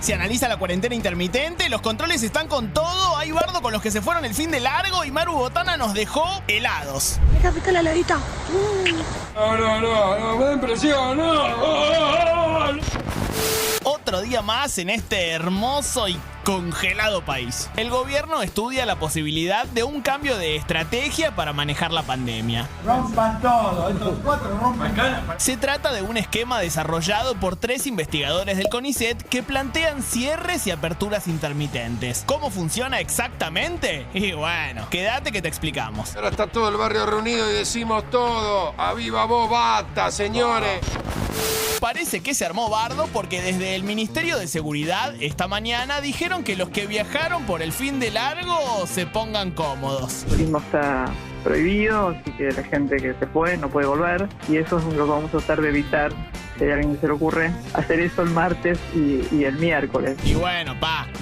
Se analiza la cuarentena intermitente, los controles están con todo, hay bardo con los que se fueron el fin de largo y Maru Botana nos dejó helados. Fíjate la heladita. No, me da impresión, no. Otro día más en este hermoso y congelado país. El gobierno estudia la posibilidad de un cambio de estrategia para manejar la pandemia. Rompan todo, estos 4 rompan. Se trata de un esquema desarrollado por 3 investigadores del CONICET que plantean cierres y aperturas intermitentes. ¿Cómo funciona exactamente? Y bueno, quédate que te explicamos. Ahora está todo el barrio reunido y decimos todo. ¡A viva voz, basta, señores! Parece que se armó bardo porque desde el Ministerio de Seguridad esta mañana dijeron que los que viajaron por el fin de largo se pongan cómodos. El turismo está prohibido, así que la gente que se fue no puede volver y eso es lo que vamos a tratar de evitar. Si hay alguien que se le ocurre hacer eso el martes y el miércoles. Y bueno,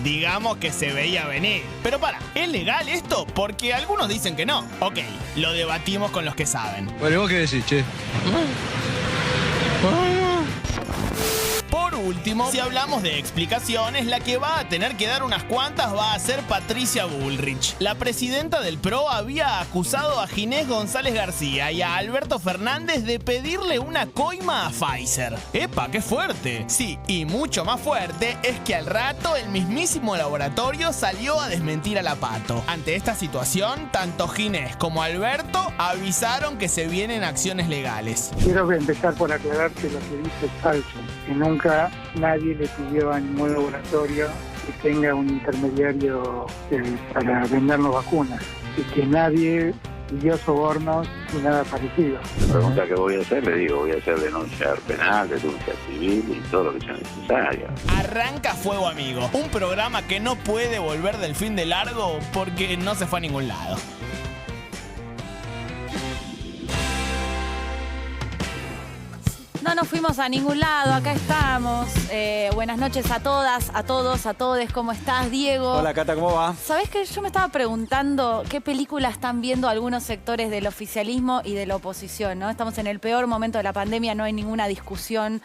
digamos que se veía venir. Pero ¿es legal esto? Porque algunos dicen que no. Ok, lo debatimos con los que saben. Bueno, ¿vos qué decís, che? Por último, si hablamos de explicaciones, la que va a tener que dar unas cuantas va a ser Patricia Bullrich. La presidenta del PRO había acusado a Ginés González García y a Alberto Fernández de pedirle una coima a Pfizer. ¡Epa, qué fuerte! Sí, y mucho más fuerte es que al rato el mismísimo laboratorio salió a desmentir a la Pato. Ante esta situación, tanto Ginés como Alberto avisaron que se vienen acciones legales. Quiero empezar por aclarar que lo que dice es falso, que nunca nadie le pidió a ningún laboratorio que tenga un intermediario para vendernos vacunas y que nadie pidió sobornos ni nada parecido. La pregunta que voy a hacer, le digo, voy a hacer denuncia penal, denuncia civil y todo lo que sea necesario. Arranca Fuego Amigo, un programa que no puede volver del fin de largo porque no se fue a ningún lado. No nos fuimos a ningún lado, acá estamos. Buenas noches a todas, a todos, a todes. ¿Cómo estás, Diego? Hola, Cata, ¿cómo va? ¿Sabés que yo me estaba preguntando qué película están viendo algunos sectores del oficialismo y de la oposición, ¿no? Estamos en el peor momento de la pandemia, no hay ninguna discusión.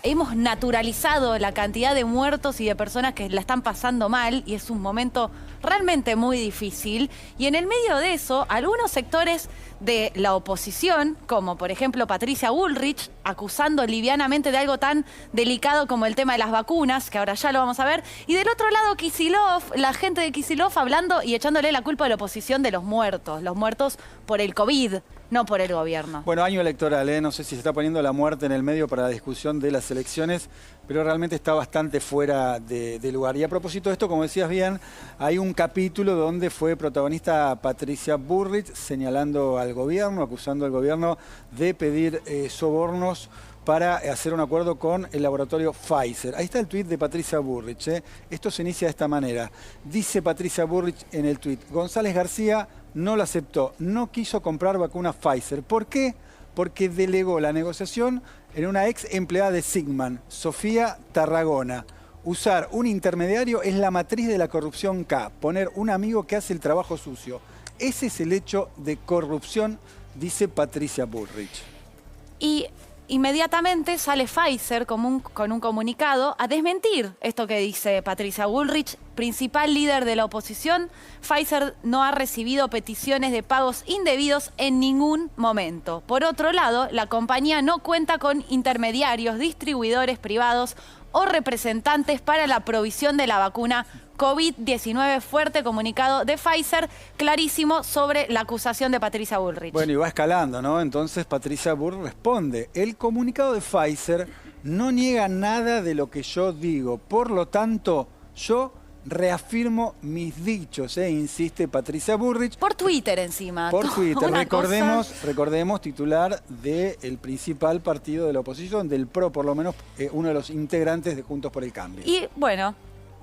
Hemos naturalizado la cantidad de muertos y de personas que la están pasando mal y es un momento realmente muy difícil. Y en el medio de eso, algunos sectores de la oposición, como por ejemplo Patricia Bullrich, acusando livianamente de algo tan delicado como el tema de las vacunas, que ahora ya lo vamos a ver. Y del otro lado, Kicillof, la gente de Kicillof hablando y echándole la culpa a la oposición de los muertos por el COVID, no por el gobierno. Bueno, año electoral, no sé si se está poniendo la muerte en el medio para la discusión de las elecciones, pero realmente está bastante fuera de lugar. Y a propósito de esto, como decías bien, hay un capítulo donde fue protagonista Patricia Bullrich señalando al gobierno, acusando al gobierno de pedir sobornos para hacer un acuerdo con el laboratorio Pfizer. Ahí está el tuit de Patricia Bullrich. Esto se inicia de esta manera. Dice Patricia Bullrich en el tuit: González García no lo aceptó, no quiso comprar vacuna Pfizer. ¿Por qué? Porque delegó la negociación en una ex empleada de Sigman, Sofía Tarragona. Usar un intermediario es la matriz de la corrupción K. Poner un amigo que hace el trabajo sucio. Ese es el hecho de corrupción, dice Patricia Bullrich. Y inmediatamente sale Pfizer con un comunicado a desmentir esto que dice Patricia Bullrich, principal líder de la oposición. Pfizer no ha recibido peticiones de pagos indebidos en ningún momento. Por otro lado, la compañía no cuenta con intermediarios, distribuidores privados o representantes para la provisión de la vacuna COVID-19. Fuerte comunicado de Pfizer, clarísimo sobre la acusación de Patricia Bullrich. Bueno, y va escalando, ¿no? Entonces Patricia Bullrich responde: el comunicado de Pfizer no niega nada de lo que yo digo, por lo tanto, yo reafirmo mis dichos, insiste Patricia Bullrich. Por Twitter encima. Por Twitter, recordemos, titular del principal partido de la oposición, del PRO, por lo menos uno de los integrantes de Juntos por el Cambio. Y bueno,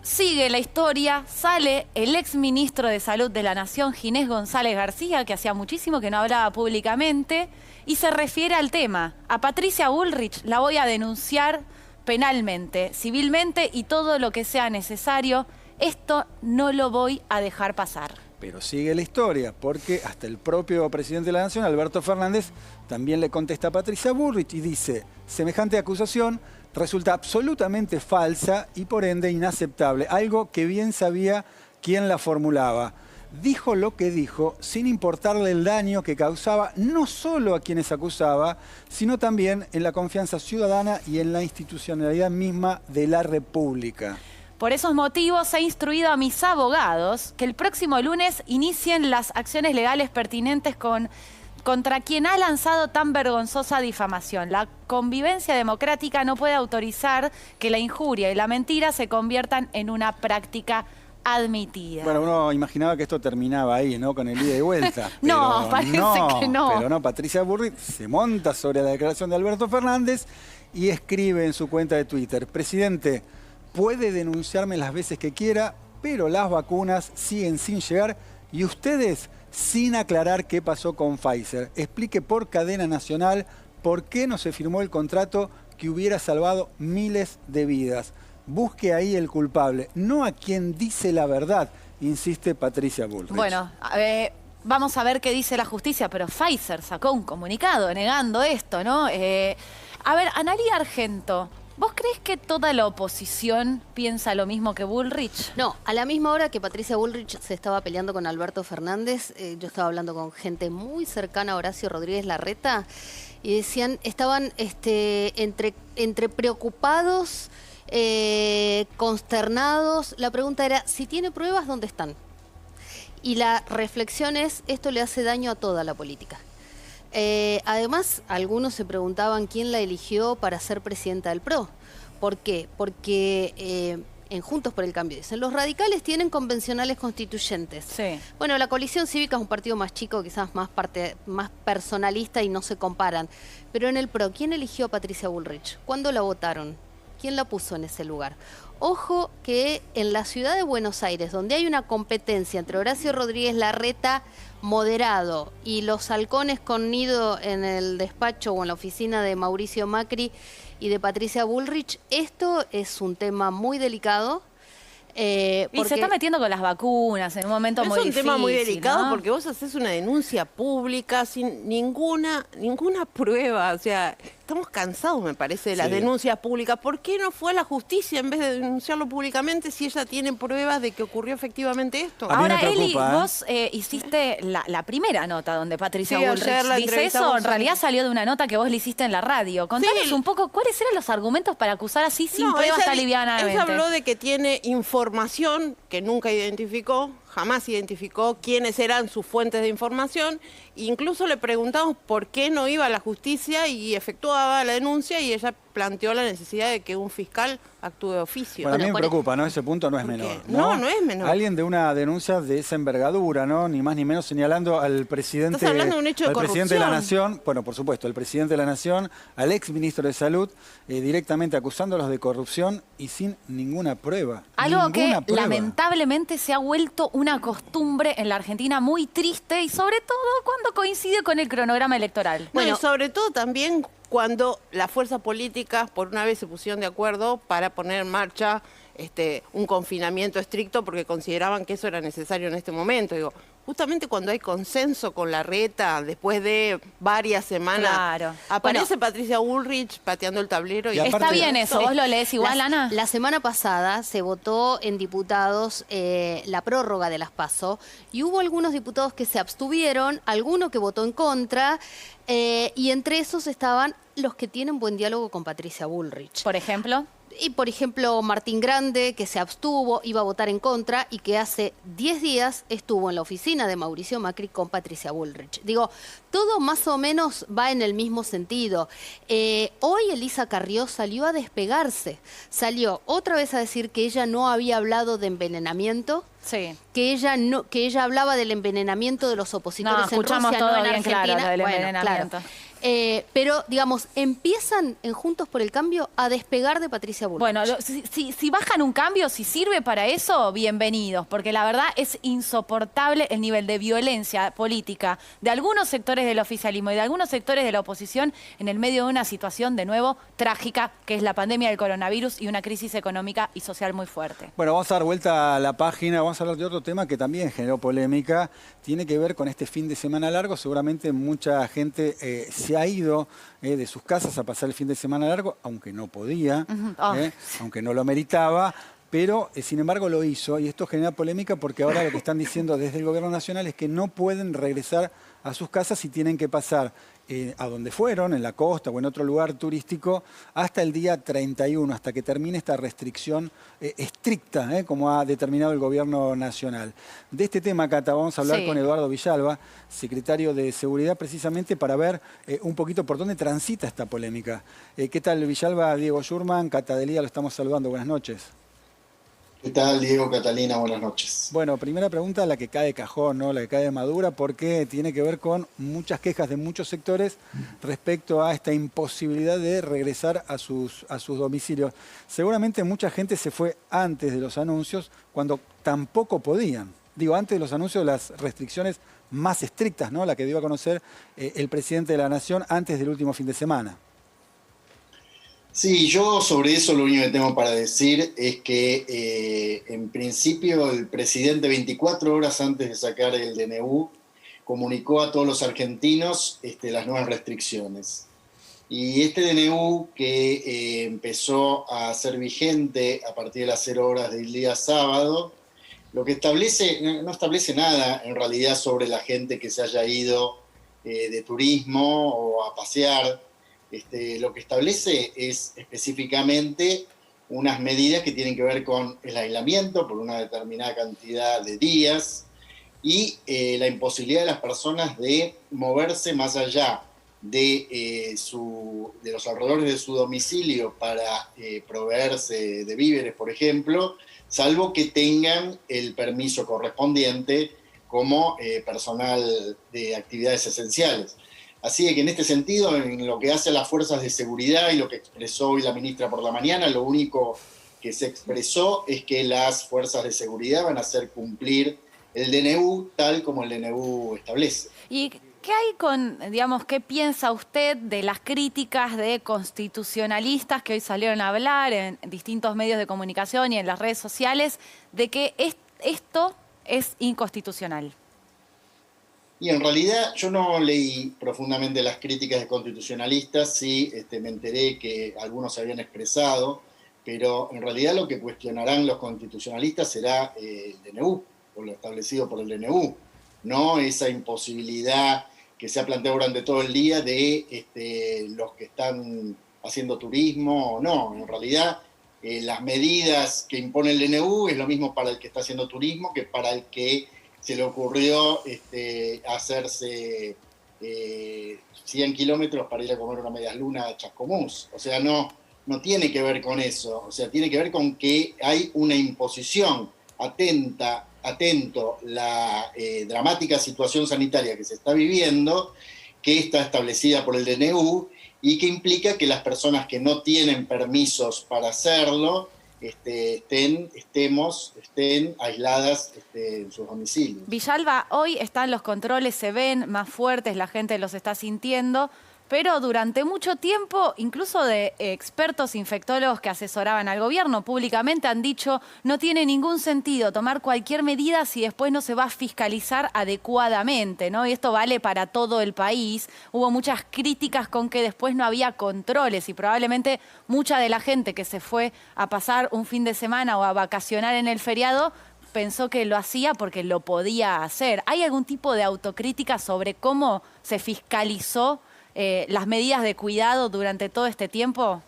sigue la historia, sale el exministro de Salud de la Nación, Ginés González García, que hacía muchísimo que no hablaba públicamente, y se refiere al tema. A Patricia Bullrich la voy a denunciar penalmente, civilmente y todo lo que sea necesario. Esto no lo voy a dejar pasar. Pero sigue la historia, porque hasta el propio presidente de la Nación, Alberto Fernández, también le contesta a Patricia Bullrich y dice: semejante acusación resulta absolutamente falsa y por ende inaceptable, algo que bien sabía quien la formulaba. Dijo lo que dijo sin importarle el daño que causaba no solo a quienes acusaba, sino también en la confianza ciudadana y en la institucionalidad misma de la República. Por esos motivos he instruido a mis abogados que el próximo lunes inicien las acciones legales pertinentes contra quien ha lanzado tan vergonzosa difamación. La convivencia democrática no puede autorizar que la injuria y la mentira se conviertan en una práctica admitida. Bueno, uno imaginaba que esto terminaba ahí, ¿no? Con el ida y vuelta. No, parece que no. Pero no, Patricia Bullrich se monta sobre la declaración de Alberto Fernández y escribe en su cuenta de Twitter: presidente, puede denunciarme las veces que quiera, pero las vacunas siguen sin llegar y ustedes sin aclarar qué pasó con Pfizer. Explique por cadena nacional por qué no se firmó el contrato que hubiera salvado miles de vidas. Busque ahí el culpable, no a quien dice la verdad, insiste Patricia Bullrich. Bueno, vamos a ver qué dice la justicia, pero Pfizer sacó un comunicado negando esto, ¿no? A ver, Analía Argento, ¿vos crees que toda la oposición piensa lo mismo que Bullrich? No, a la misma hora que Patricia Bullrich se estaba peleando con Alberto Fernández, yo estaba hablando con gente muy cercana a Horacio Rodríguez Larreta y decían, estaban entre preocupados, consternados. La pregunta era, si tiene pruebas, ¿dónde están? Y la reflexión es, esto le hace daño a toda la política. Además, algunos se preguntaban quién la eligió para ser presidenta del PRO. ¿Por qué? Porque en Juntos por el Cambio dicen, los radicales tienen convencionales constituyentes. Sí. Bueno, la Coalición Cívica es un partido más chico, quizás más personalista y no se comparan. Pero en el PRO, ¿quién eligió a Patricia Bullrich? ¿Cuándo la votaron? ¿Quién la puso en ese lugar? Ojo que en la ciudad de Buenos Aires, donde hay una competencia entre Horacio Rodríguez Larreta, moderado, y los halcones con nido en el despacho o en la oficina de Mauricio Macri y de Patricia Bullrich, esto es un tema muy delicado. Y se está metiendo con las vacunas en un momento muy difícil. Es un tema muy delicado, ¿no? porque vos haces una denuncia pública sin ninguna prueba. O sea, estamos cansados, me parece, de las denuncias públicas. ¿Por qué no fue a la justicia en vez de denunciarlo públicamente si ella tiene pruebas de que ocurrió efectivamente esto? Ahora, Eli, vos hiciste la primera nota donde Patricia Bullrich dice eso. En realidad salió de una nota que vos le hiciste en la radio. Contanos un poco cuáles eran los argumentos para acusar así sin pruebas tan livianamente. Ella habló de que tiene información que nunca identificó, jamás identificó quiénes eran sus fuentes de información. Incluso le preguntamos por qué no iba a la justicia y efectuaba la denuncia, y ella planteó la necesidad de que un fiscal actúe de oficio. Bueno, a mí me preocupa, ¿no? Ese punto no es menor. No es menor. Alguien de una denuncia de esa envergadura, ¿no? Ni más ni menos señalando al presidente, Estás hablando de un hecho de presidente de la Nación, bueno, por supuesto, el presidente de la Nación, al ex ministro de Salud, directamente acusándolos de corrupción y sin ninguna prueba. Algo que lamentablemente se ha vuelto una costumbre en la Argentina muy triste, y sobre todo cuando coincide con el cronograma electoral. Bueno, y sobre todo también cuando las fuerzas políticas por una vez se pusieron de acuerdo para poner en marcha un confinamiento estricto porque consideraban que eso era necesario en este momento. Digo, justamente cuando hay consenso con Larreta, después de varias semanas, aparece Patricia Bullrich pateando el tablero. Y está bien eso, ¿vos lo lees igual, Ana? La semana pasada se votó en diputados la prórroga de las PASO, y hubo algunos diputados que se abstuvieron, alguno que votó en contra, y entre esos estaban los que tienen buen diálogo con Patricia Bullrich. ¿Por ejemplo? Y por ejemplo, Martín Grande, que se abstuvo, iba a votar en contra, y que hace 10 días estuvo en la oficina de Mauricio Macri con Patricia Bullrich. Digo, todo más o menos va en el mismo sentido. Hoy Elisa Carrió salió a despegarse. Salió otra vez a decir que ella no había hablado de envenenamiento. Sí. Que ella hablaba del envenenamiento de los opositores en Rusia, todo no en bien Argentina. claro, del envenenamiento. Claro. Pero, digamos, empiezan en Juntos por el Cambio a despegar de Patricia Bullrich. Bueno, si bajan un cambio, si sirve para eso, bienvenidos, porque la verdad es insoportable el nivel de violencia política de algunos sectores del oficialismo y de algunos sectores de la oposición en el medio de una situación, de nuevo, trágica, que es la pandemia del coronavirus y una crisis económica y social muy fuerte. Bueno, vamos a dar vuelta a la página, vamos vamos a hablar de otro tema que también generó polémica. Tiene que ver con este fin de semana largo. Seguramente mucha gente se ha ido de sus casas a pasar el fin de semana largo, aunque no podía, aunque no lo meritaba. Pero, sin embargo, lo hizo, y esto genera polémica porque ahora lo que están diciendo desde el gobierno nacional es que no pueden regresar a sus casas y tienen que pasar a donde fueron, en la costa o en otro lugar turístico, hasta el día 31, hasta que termine esta restricción estricta, como ha determinado el gobierno nacional. De este tema, Cata, vamos a hablar con Eduardo Villalba, secretario de Seguridad, precisamente para ver un poquito por dónde transita esta polémica. ¿Qué tal, Villalba? Diego Schurman, Cata Delía, lo estamos saludando. Buenas noches. ¿Qué tal, Diego, Catalina? Buenas noches. Bueno, primera pregunta, la que cae de cajón, ¿no? La que cae de madura, porque tiene que ver con muchas quejas de muchos sectores respecto a esta imposibilidad de regresar a sus domicilios. Seguramente mucha gente se fue antes de los anuncios, cuando tampoco podían. Digo, antes de los anuncios de las restricciones más estrictas, ¿no? La que dio a conocer el presidente de la Nación antes del último fin de semana. Sí, yo sobre eso lo único que tengo para decir es que en principio el presidente 24 horas antes de sacar el DNU comunicó a todos los argentinos las nuevas restricciones. Y este DNU que empezó a ser vigente a partir de las 0 horas del día sábado, lo que establece, no establece nada en realidad sobre la gente que se haya ido de turismo o a pasear. Lo que establece es específicamente unas medidas que tienen que ver con el aislamiento por una determinada cantidad de días y la imposibilidad de las personas de moverse más allá de los alrededores de su domicilio para proveerse de víveres, por ejemplo, salvo que tengan el permiso correspondiente como personal de actividades esenciales. Así que en este sentido, en lo que hace a las fuerzas de seguridad y lo que expresó hoy la ministra por la mañana, lo único que se expresó es que las fuerzas de seguridad van a hacer cumplir el DNU tal como el DNU establece. ¿Y qué hay con, digamos, qué piensa usted de las críticas de constitucionalistas que hoy salieron a hablar en distintos medios de comunicación y en las redes sociales de que esto es inconstitucional? Y en realidad yo no leí profundamente las críticas de constitucionalistas, sí me enteré que algunos se habían expresado, pero en realidad lo que cuestionarán los constitucionalistas será el DNU, o lo establecido por el DNU, no esa imposibilidad que se ha planteado durante todo el día de los que están haciendo turismo o no. En realidad las medidas que impone el DNU es lo mismo para el que está haciendo turismo que para el que se le ocurrió hacerse 100 kilómetros para ir a comer una medialuna a Chascomús. O sea, no tiene que ver con eso. O sea, tiene que ver con que hay una imposición atento la dramática situación sanitaria que se está viviendo, que está establecida por el DNU y que implica que las personas que no tienen permisos para hacerlo estén aisladas en sus domicilios. Villalba, hoy están los controles, se ven más fuertes, la gente los está sintiendo, pero durante mucho tiempo, incluso de expertos infectólogos que asesoraban al gobierno públicamente han dicho no tiene ningún sentido tomar cualquier medida si después no se va a fiscalizar adecuadamente, ¿no? Y esto vale para todo el país. Hubo muchas críticas con que después no había controles y probablemente mucha de la gente que se fue a pasar un fin de semana o a vacacionar en el feriado pensó que lo hacía porque lo podía hacer. ¿Hay algún tipo de autocrítica sobre cómo se fiscalizó las medidas de cuidado durante todo este tiempo?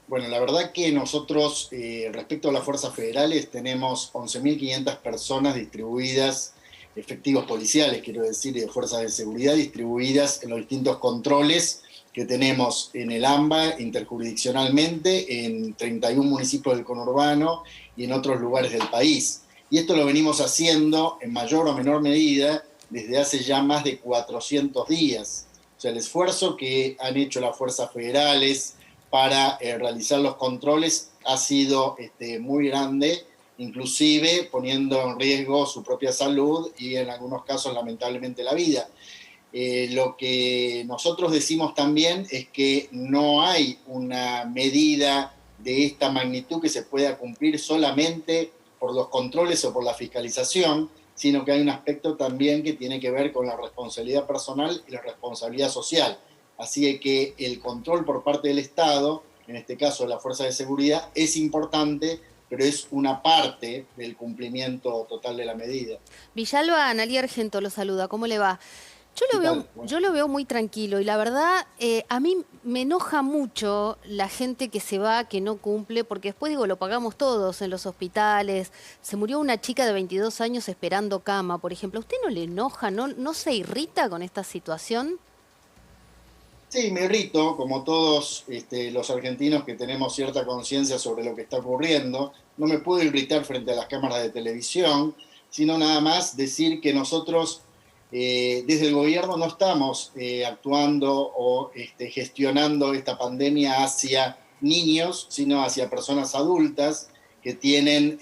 Bueno, la verdad que nosotros, respecto a las fuerzas federales, tenemos 11.500 personas distribuidas, efectivos policiales, quiero decir, de fuerzas de seguridad, distribuidas en los distintos controles que tenemos en el AMBA, interjurisdiccionalmente, en 31 municipios del conurbano y en otros lugares del país. Y esto lo venimos haciendo en mayor o menor medida desde hace ya más de 400 días. O sea, el esfuerzo que han hecho las fuerzas federales para realizar los controles ha sido muy grande, inclusive poniendo en riesgo su propia salud y en algunos casos lamentablemente la vida. Lo que nosotros decimos también es que no hay una medida de esta magnitud que se pueda cumplir solamente por los controles o por la fiscalización, sino que hay un aspecto también que tiene que ver con la responsabilidad personal y la responsabilidad social. Así que el control por parte del Estado, en este caso de la Fuerza de Seguridad, es importante, pero es una parte del cumplimiento total de la medida. Villalba, Analía Argento lo saluda, ¿cómo le va? Yo lo veo muy tranquilo y la verdad a mí me enoja mucho la gente que se va, que no cumple, porque después digo, lo pagamos todos en los hospitales. Se murió una chica de 22 años esperando cama, por ejemplo. ¿A usted no le enoja, no se irrita con esta situación? Sí, me irrito, como todos los argentinos que tenemos cierta conciencia sobre lo que está ocurriendo. No me puedo irritar frente a las cámaras de televisión, sino nada más decir que nosotros desde el gobierno no estamos actuando o gestionando esta pandemia hacia niños, sino hacia personas adultas que tienen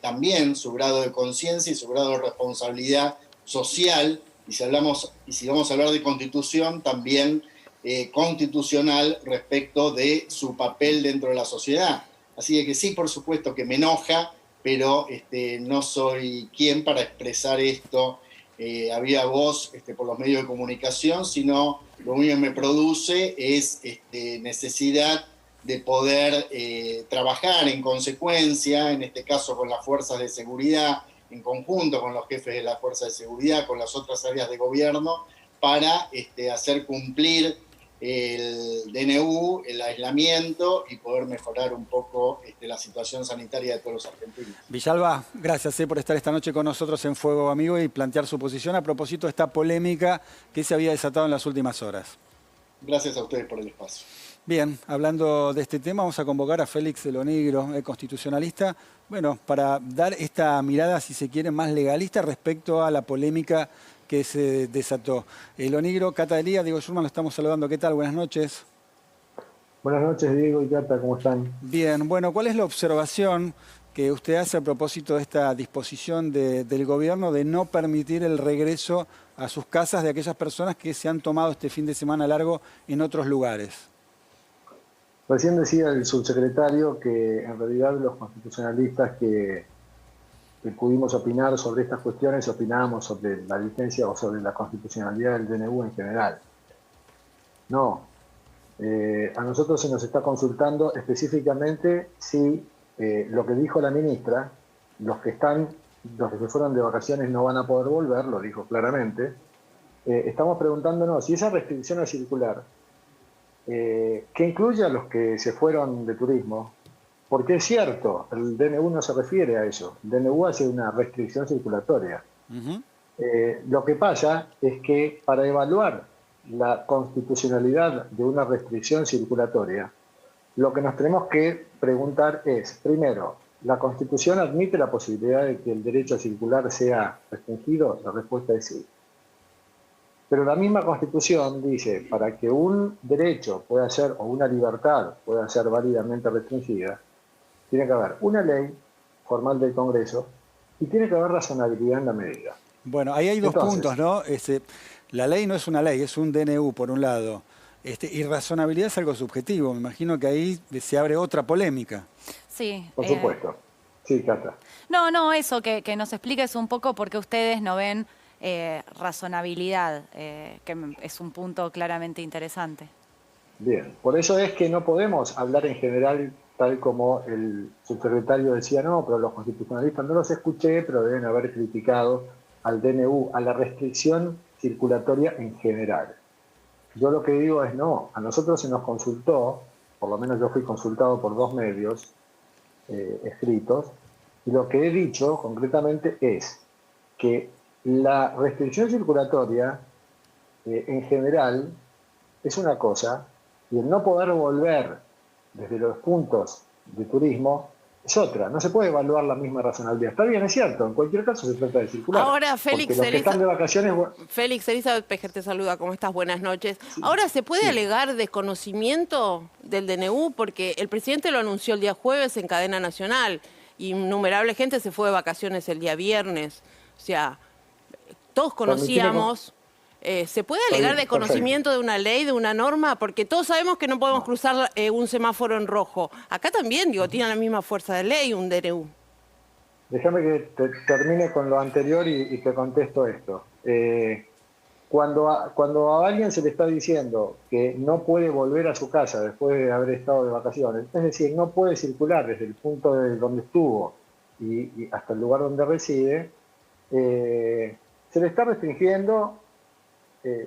también su grado de conciencia y su grado de responsabilidad social. Y si vamos a hablar de constitución, también constitucional respecto de su papel dentro de la sociedad. Así que sí, por supuesto que me enoja, pero no soy quien para expresar esto a viva voz por los medios de comunicación, sino lo único que me produce es necesidad de poder trabajar en consecuencia, en este caso con las fuerzas de seguridad, en conjunto con los jefes de las fuerzas de seguridad, con las otras áreas de gobierno, para hacer cumplir el DNU, el aislamiento y poder mejorar un poco la situación sanitaria de todos los argentinos. Villalba, gracias por estar esta noche con nosotros en Fuego Amigo y plantear su posición a propósito de esta polémica que se había desatado en las últimas horas. Gracias a ustedes por el espacio. Bien, hablando de este tema, vamos a convocar a Félix Elonigro, constitucionalista, bueno, para dar esta mirada, si se quiere, más legalista respecto a la polémica que se desató. Elonigro, Cata Delía, Diego Schurman, lo estamos saludando. ¿Qué tal? Buenas noches. Buenas noches, Diego y Cata, ¿cómo están? Bien, bueno, ¿cuál es la observación que usted hace a propósito de esta disposición del gobierno de no permitir el regreso a sus casas de aquellas personas que se han tomado este fin de semana largo en otros lugares? Recién decía el subsecretario que en realidad los constitucionalistas que pudimos opinar sobre estas cuestiones opinábamos sobre la vigencia o sobre la constitucionalidad del DNU en general. No, a nosotros se nos está consultando específicamente si lo que dijo la ministra, los que se fueron de vacaciones no van a poder volver, lo dijo claramente. Estamos preguntándonos si esa restricción a circular, que incluye a los que se fueron de turismo, porque es cierto, el DNU no se refiere a eso, el DNU hace una restricción circulatoria. Lo que pasa es que para evaluar la constitucionalidad de una restricción circulatoria, lo que nos tenemos que preguntar es, primero, ¿la Constitución admite la posibilidad de que el derecho a circular sea restringido? La respuesta es sí. Pero la misma Constitución dice, para que un derecho pueda ser, o una libertad pueda ser válidamente restringida, tiene que haber una ley formal del Congreso y tiene que haber razonabilidad en la medida. Bueno, ahí hay dos puntos, ¿no? La ley no es una ley, es un DNU, por un lado. Y razonabilidad es algo subjetivo. Me imagino que ahí se abre otra polémica. Sí. Por supuesto. Sí, Cata. No, eso, que nos expliques un poco por qué ustedes no ven razonabilidad, que es un punto claramente interesante. Bien, por eso es que no podemos hablar en general, tal como el subsecretario decía, no, pero los constitucionalistas no los escuché, pero deben haber criticado al DNU, a la restricción circulatoria en general. Yo lo que digo es no, a nosotros se nos consultó, por lo menos yo fui consultado por 2 medios escritos, y lo que he dicho concretamente es que la restricción circulatoria en general es una cosa, y el no poder volver desde los puntos de turismo es otra. No se puede evaluar la misma razonabilidad. Está bien, es cierto, en cualquier caso se trata de circular. Ahora, Félix, los que están de vacaciones... Félix, Elizabeth Pejer te saluda, ¿cómo estás? Buenas noches. Sí. Ahora, ¿se puede alegar desconocimiento del DNU? Porque el presidente lo anunció el día jueves en cadena nacional, y innumerable gente se fue de vacaciones el día viernes. O sea, todos conocíamos... ¿Se puede alegar desconocimiento de una ley, de una norma? Porque todos sabemos que no podemos cruzar un semáforo en rojo. Acá también, digo, tiene la misma fuerza de ley un DNU. Déjame que termine con lo anterior y te contesto esto. Cuando a alguien se le está diciendo que no puede volver a su casa después de haber estado de vacaciones, es decir, no puede circular desde el punto de donde estuvo y hasta el lugar donde reside, se le está restringiendo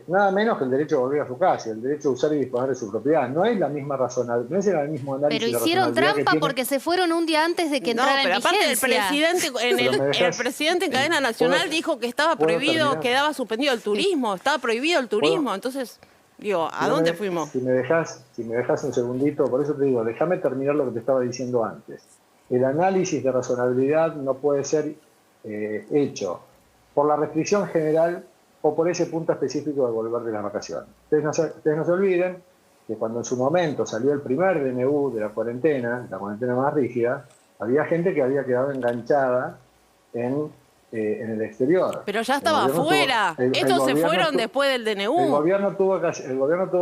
nada menos que el derecho de volver a su casa, el derecho de usar y disponer de su propiedad. No es la misma razonabilidad, no es el mismo análisis. Pero hicieron trampa porque se fueron un día antes de que entrara en vigencia. Aparte el presidente en cadena nacional dijo que estaba prohibido, quedaba suspendido el turismo, estaba prohibido el turismo. Entonces, digo, ¿a dónde fuimos? Si me dejas un segundito, por eso te digo, déjame terminar lo que te estaba diciendo antes. El análisis de razonabilidad no puede ser hecho por la restricción general o por ese punto específico de volver de las vacaciones. Ustedes no se olviden que cuando en su momento salió el primer DNU de la cuarentena más rígida, había gente que había quedado enganchada en el exterior. Pero ya estaba afuera. Estos se fueron después del DNU. El gobierno tuvo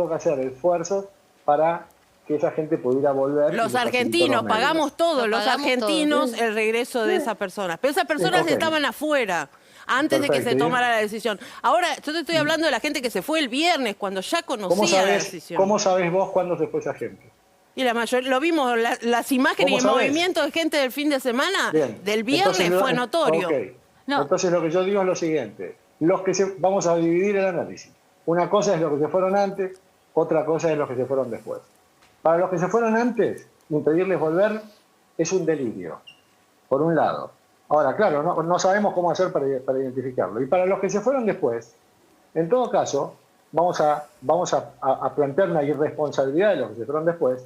que hacer esfuerzos para que esa gente pudiera volver. Los argentinos, pagamos todos, los argentinos, el regreso de esas personas. Pero esas personas estaban afuera antes de que se tomara la decisión. Ahora, yo te estoy hablando de la gente que se fue el viernes, cuando ya conocía la decisión. ¿Cómo sabés vos cuándo se fue esa gente? Y la mayoría, lo vimos, las imágenes y el movimiento de gente del fin de semana, del viernes, fue notorio. Okay. No. Entonces lo que yo digo es lo siguiente, vamos a dividir el análisis. Una cosa es los que se fueron antes, otra cosa es los que se fueron después. Para los que se fueron antes, impedirles volver es un delirio, por un lado. Ahora, claro, no sabemos cómo hacer para identificarlo. Y para los que se fueron después, en todo caso, vamos a plantear una irresponsabilidad de los que se fueron después,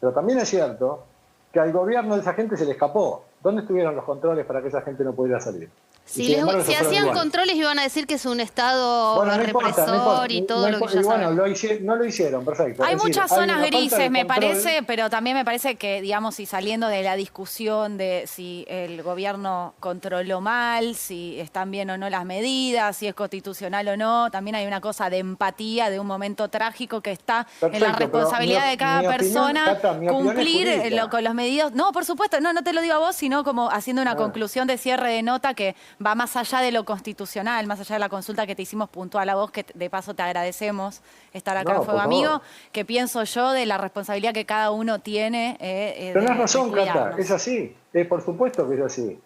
pero también es cierto que al gobierno de esa gente se le escapó. ¿Dónde estuvieron los controles para que esa gente no pudiera salir? Si hacían controles iban a decir que es un estado represor y todo lo que ya sabemos. No lo hicieron, perfecto. Hay muchas zonas grises, me parece, pero también me parece que, digamos, y saliendo de la discusión de si el gobierno controló mal, si están bien o no las medidas, si es constitucional o no, también hay una cosa de empatía, de un momento trágico que está en la responsabilidad de cada persona cumplir con los medidos. No, por supuesto, no te lo digo a vos, sino como haciendo una conclusión de cierre de nota que va más allá de lo constitucional, más allá de la consulta que te hicimos puntual a vos, que de paso te agradecemos estar acá en Fuego Amigo, que pienso yo de la responsabilidad que cada uno tiene. Tenés razón, Cata, es así, por supuesto que es así.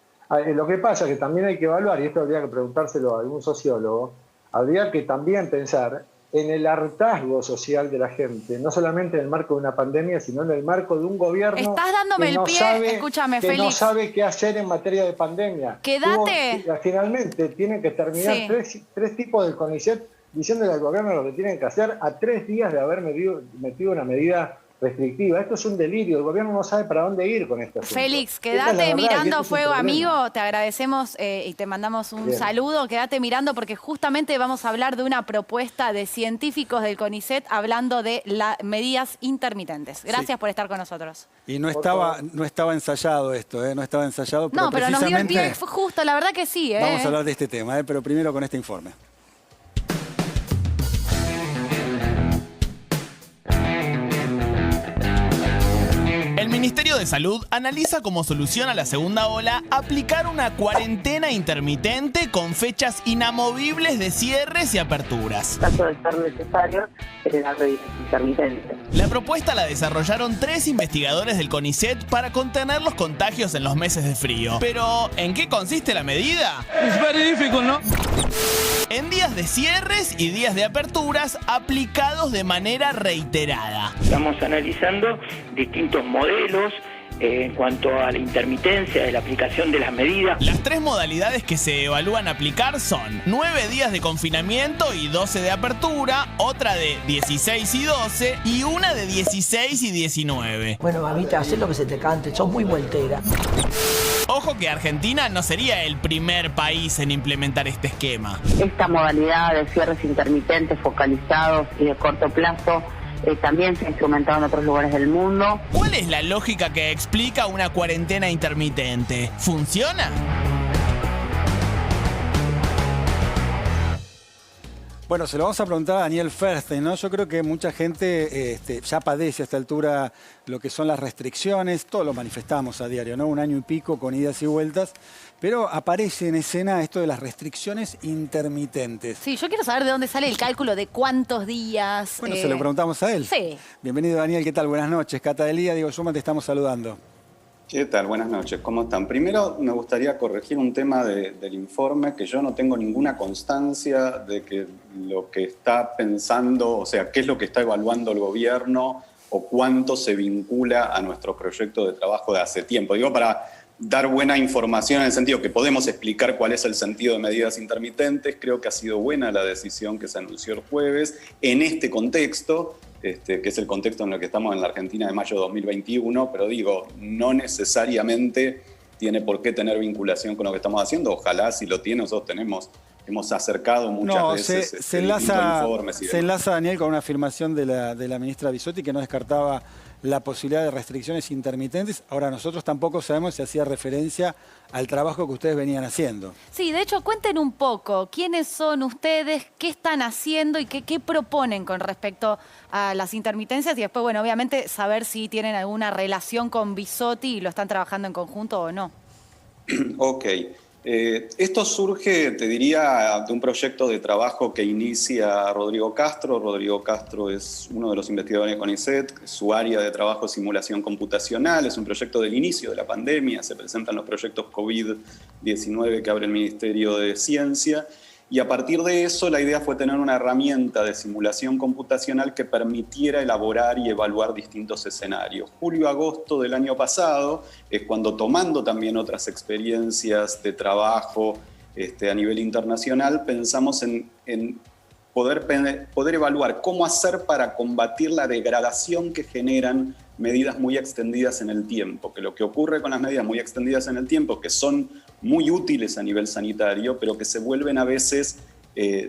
Lo que pasa es que también hay que evaluar, y esto habría que preguntárselo a algún sociólogo, habría que también pensar en el hartazgo social de la gente, no solamente en el marco de una pandemia, sino en el marco de un gobierno Estás dándome el pie, escúchame, que Félix. no sabe qué hacer en materia de pandemia. Quédate. Finalmente tienen que terminar tres tipos del CONICET diciéndole al gobierno lo que tienen que hacer a 3 días de haber metido una medida restrictiva. Esto es un delirio, el gobierno no sabe para dónde ir con esto. Félix, quédate mirando Fuego Amigo, te agradecemos y te mandamos un saludo, quédate mirando porque justamente vamos a hablar de una propuesta de científicos del CONICET hablando de las medidas intermitentes. Gracias por estar con nosotros. Y no estaba ensayado esto, no estaba ensayado. Pero pero nos dio el pie justo, la verdad que sí. Vamos a hablar de este tema, pero primero con este informe. El Ministerio de Salud analiza como solución a la segunda ola aplicar una cuarentena intermitente con fechas inamovibles de cierres y aperturas. En caso de ser necesario, generar medidas intermitentes. La propuesta la desarrollaron 3 investigadores del CONICET para contener los contagios en los meses de frío. Pero, ¿en qué consiste la medida? Es very difficult, ¿no? En días de cierres y días de aperturas aplicados de manera reiterada. Estamos analizando distintos modelos en cuanto a la intermitencia de la aplicación de las medidas. Las 3 modalidades que se evalúan aplicar son 9 días de confinamiento y 12 de apertura, otra de 16 y 12 y una de 16 y 19. Bueno, mamita, haz lo que se te cante, sos muy voltera. Ojo que Argentina no sería el primer país en implementar este esquema. Esta modalidad de cierres intermitentes focalizados y de corto plazo también se ha instrumentado en otros lugares del mundo. ¿Cuál es la lógica que explica una cuarentena intermitente? ¿Funciona? Bueno, se lo vamos a preguntar a Daniel Fersten, ¿no? Yo creo que mucha gente ya padece a esta altura lo que son las restricciones, todos lo manifestamos a diario, ¿no? 1 año y pico con idas y vueltas, pero aparece en escena esto de las restricciones intermitentes. Sí, yo quiero saber de dónde sale el cálculo de cuántos días. Bueno, se lo preguntamos a él. Sí. Bienvenido, Daniel, ¿qué tal? Buenas noches. Cata Delía, Diego Schulman, te estamos saludando. ¿Qué tal? Buenas noches, ¿cómo están? Primero me gustaría corregir un tema del informe, que yo no tengo ninguna constancia de que lo que está pensando, o sea, qué es lo que está evaluando el gobierno o cuánto se vincula a nuestro proyecto de trabajo de hace tiempo. Digo, para dar buena información en el sentido que podemos explicar cuál es el sentido de medidas intermitentes. Creo que ha sido buena la decisión que se anunció el jueves en este contexto, que es el contexto en el que estamos en la Argentina de mayo de 2021, pero digo, no necesariamente tiene por qué tener vinculación con lo que estamos haciendo. Ojalá si lo tiene, nosotros hemos acercado muchas veces se enlaza, Daniel, con una afirmación de la ministra Bisotti que no descartaba la posibilidad de restricciones intermitentes. Ahora, nosotros tampoco sabemos si hacía referencia al trabajo que ustedes venían haciendo. Sí, de hecho, cuenten un poco quiénes son ustedes, qué están haciendo y qué proponen con respecto a las intermitencias y después, bueno, obviamente saber si tienen alguna relación con Bisotti y lo están trabajando en conjunto o no. Ok. Esto surge, te diría, de un proyecto de trabajo que inicia Rodrigo Castro. Rodrigo Castro es uno de los investigadores de CONICET, su área de trabajo es simulación computacional, es un proyecto del inicio de la pandemia, se presentan los proyectos COVID-19 que abre el Ministerio de Ciencia, y a partir de eso la idea fue tener una herramienta de simulación computacional que permitiera elaborar y evaluar distintos escenarios. Julio-agosto del año pasado es cuando, tomando también otras experiencias de trabajo a nivel internacional, pensamos en poder evaluar cómo hacer para combatir la degradación que generan medidas muy extendidas en el tiempo, que lo que ocurre con las medidas muy extendidas en el tiempo, que son muy útiles a nivel sanitario, pero que se vuelven a veces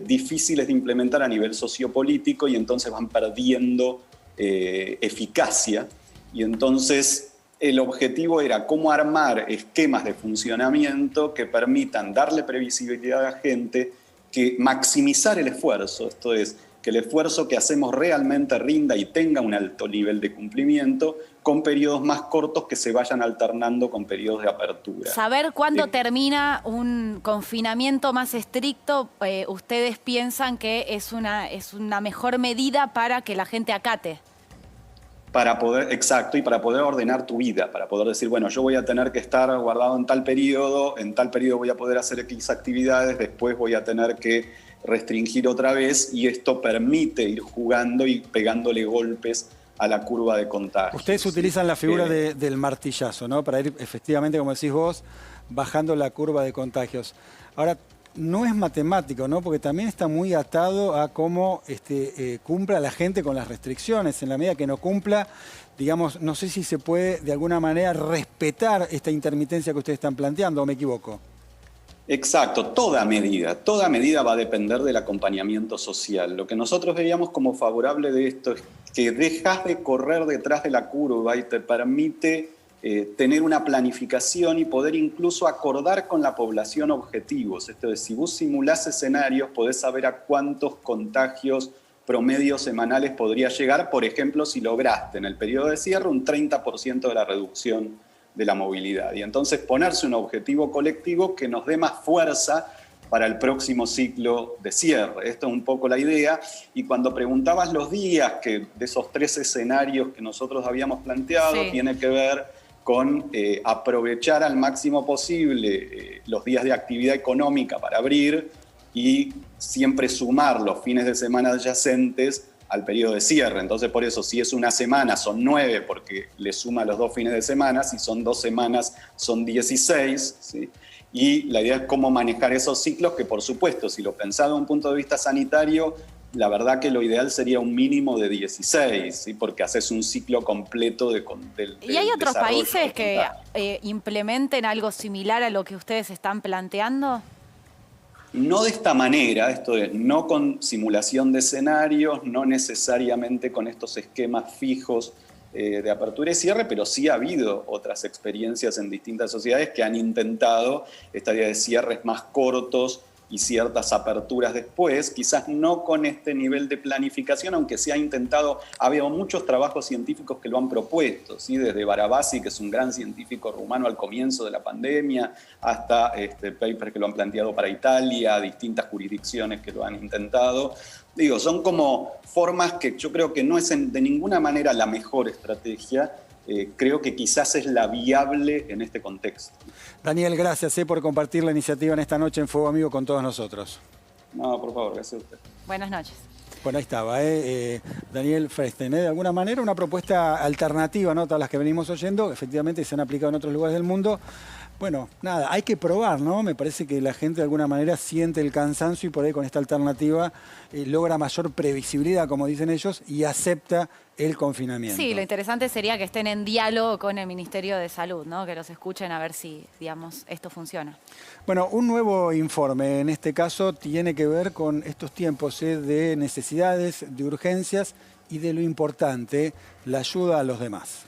difíciles de implementar a nivel sociopolítico y entonces van perdiendo eficacia. Y entonces el objetivo era cómo armar esquemas de funcionamiento que permitan darle previsibilidad a la gente, que maximizar el esfuerzo, esto es, que el esfuerzo que hacemos realmente rinda y tenga un alto nivel de cumplimiento, con periodos más cortos que se vayan alternando con periodos de apertura. Saber cuándo termina un confinamiento más estricto, ¿ustedes piensan que es una mejor medida para que la gente acate? Para poder, exacto, y para poder ordenar tu vida, para poder decir, bueno, yo voy a tener que estar guardado en tal periodo voy a poder hacer X actividades, después voy a tener que restringir otra vez, y esto permite ir jugando y pegándole golpes a la curva de contagio. Ustedes utilizan la figura del martillazo, ¿no? Para ir efectivamente, como decís vos, bajando la curva de contagios. Ahora, no es matemático, ¿no? Porque también está muy atado a cómo cumpla la gente con las restricciones. En la medida que no cumpla, digamos, no sé si se puede de alguna manera respetar esta intermitencia que ustedes están planteando, ¿o me equivoco? Exacto, toda medida va a depender del acompañamiento social. Lo que nosotros veíamos como favorable de esto es que dejas de correr detrás de la curva y te permite tener una planificación y poder incluso acordar con la población objetivos. Esto es, si vos simulás escenarios, podés saber a cuántos contagios promedios semanales podría llegar, por ejemplo, si lograste en el periodo de cierre un 30% de la reducción de la movilidad. Y entonces ponerse un objetivo colectivo que nos dé más fuerza para el próximo ciclo de cierre. Esto es un poco la idea. Y cuando preguntabas los días de esos 3 escenarios que nosotros habíamos planteado, sí, tiene que ver con aprovechar al máximo posible los días de actividad económica para abrir y siempre sumar los fines de semana adyacentes al periodo de cierre. Entonces, por eso, si es una semana, son 9, porque le suma los 2 fines de semana. Si son 2 semanas, son 16, ¿sí? Y la idea es cómo manejar esos ciclos, que por supuesto, si lo pensás de un punto de vista sanitario, la verdad que lo ideal sería un mínimo de 16, ¿sí? Porque haces un ciclo completo del ¿Y hay otros países que implementen algo similar a lo que ustedes están planteando? No de esta manera, esto es, no con simulación de escenarios, no necesariamente con estos esquemas fijos de apertura y cierre, pero sí ha habido otras experiencias en distintas sociedades que han intentado esta idea de cierres más cortos y ciertas aperturas después, quizás no con este nivel de planificación, aunque se ha intentado, ha habido muchos trabajos científicos que lo han propuesto, ¿sí? Desde Barabasi, que es un gran científico rumano al comienzo de la pandemia, hasta papers que lo han planteado para Italia, distintas jurisdicciones que lo han intentado. Digo, son como formas que yo creo que no es de ninguna manera la mejor estrategia. Creo que quizás es la viable en este contexto. Daniel, gracias por compartir la iniciativa en esta noche en Fuego Amigo con todos nosotros. No, por favor, gracias a usted. Buenas noches. Bueno, ahí estaba, Daniel Feirstein, de alguna manera una propuesta alternativa, ¿no? Todas las que venimos oyendo, efectivamente se han aplicado en otros lugares del mundo. Bueno, nada, hay que probar, ¿no? Me parece que la gente de alguna manera siente el cansancio y por ahí con esta alternativa logra mayor previsibilidad, como dicen ellos, y acepta el confinamiento. Sí, lo interesante sería que estén en diálogo con el Ministerio de Salud, ¿no? Que los escuchen a ver si, digamos, esto funciona. Bueno, un nuevo informe, en este caso, tiene que ver con estos tiempos de necesidades, de urgencias y de lo importante, la ayuda a los demás.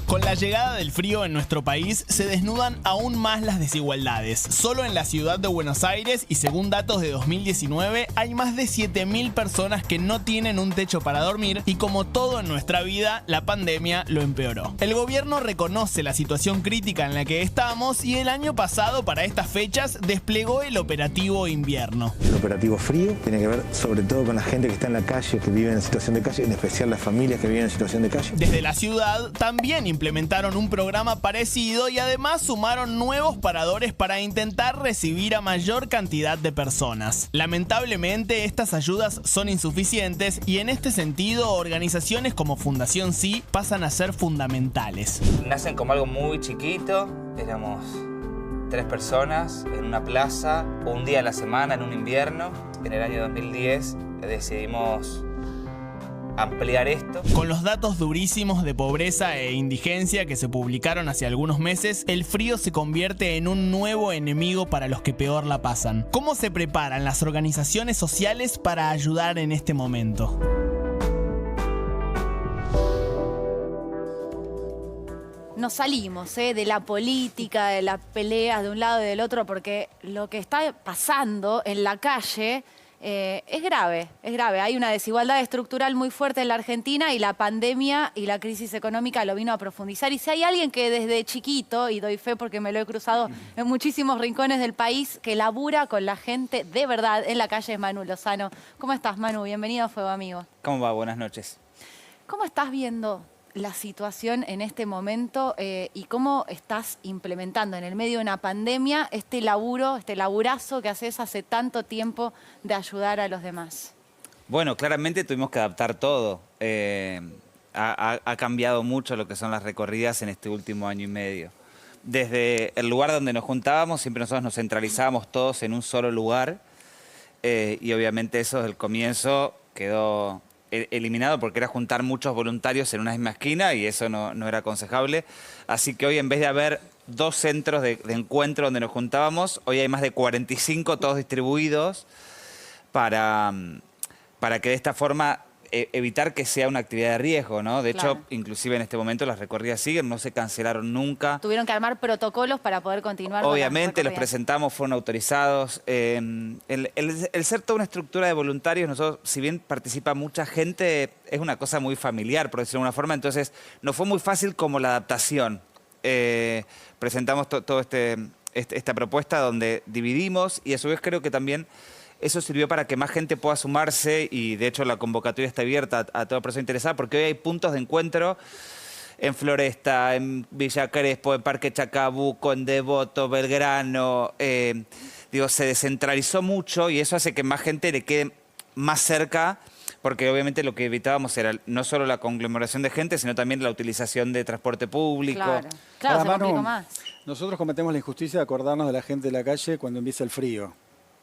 Con la llegada del frío en nuestro país se desnudan aún más las desigualdades. Solo en la ciudad de Buenos Aires, y según datos de 2019, hay más de 7.000 personas que no tienen un techo para dormir y, como todo en nuestra vida, la pandemia lo empeoró. El gobierno reconoce la situación crítica en la que estamos y el año pasado, para estas fechas, desplegó el operativo invierno. El operativo frío tiene que ver sobre todo con la gente que está en la calle, que vive en situación de calle, en especial las familias que viven en situación de calle. Desde la ciudad también implementaron un programa parecido y además sumaron nuevos paradores para intentar recibir a mayor cantidad de personas. Lamentablemente, estas ayudas son insuficientes y en este sentido organizaciones como Fundación Sí pasan a ser fundamentales. Nacen como algo muy chiquito, éramos 3 personas en una plaza, un día a la semana en un invierno. En el año 2010 decidimos ampliar esto. Con los datos durísimos de pobreza e indigencia que se publicaron hace algunos meses, el frío se convierte en un nuevo enemigo para los que peor la pasan. ¿Cómo se preparan las organizaciones sociales para ayudar en este momento? Nos salimos de la política, de las peleas de un lado y del otro, porque lo que está pasando en la calle es grave, es grave. Hay una desigualdad estructural muy fuerte en la Argentina y la pandemia y la crisis económica lo vino a profundizar. Y si hay alguien que desde chiquito, y doy fe porque me lo he cruzado en muchísimos rincones del país, que labura con la gente de verdad en la calle, es Manu Lozano. ¿Cómo estás, Manu? Bienvenido a Fuego Amigo. ¿Cómo va? Buenas noches. ¿Cómo estás viendo la situación en este momento y cómo estás implementando en el medio de una pandemia este laburo, este laburazo que haces hace tanto tiempo de ayudar a los demás? Bueno, claramente tuvimos que adaptar todo. Ha cambiado mucho lo que son las recorridas en este último año y medio. Desde el lugar donde nos juntábamos, siempre nosotros nos centralizábamos todos en un solo lugar y obviamente eso desde el comienzo quedó eliminado porque era juntar muchos voluntarios en una misma esquina y eso no era aconsejable. Así que hoy, en vez de haber 2 centros de encuentro donde nos juntábamos, hoy hay más de 45 todos distribuidos para que de esta forma evitar que sea una actividad de riesgo, ¿no? De hecho, inclusive en este momento las recorridas siguen, no se cancelaron nunca. Tuvieron que armar protocolos para poder continuar. Obviamente los presentamos, fueron autorizados. El ser toda una estructura de voluntarios, nosotros, si bien participa mucha gente, es una cosa muy familiar, por decirlo de alguna forma, entonces no fue muy fácil como la adaptación. Presentamos toda esta propuesta donde dividimos y a su vez creo que también eso sirvió para que más gente pueda sumarse y de hecho la convocatoria está abierta a toda persona interesada porque hoy hay puntos de encuentro en Floresta, en Villa Crespo, en Parque Chacabuco, en Devoto, Belgrano. Se descentralizó mucho y eso hace que más gente le quede más cerca porque obviamente lo que evitábamos era no solo la conglomeración de gente, sino también la utilización de transporte público. Claro, se complicó más. Nosotros cometemos la injusticia de acordarnos de la gente de la calle cuando empieza el frío.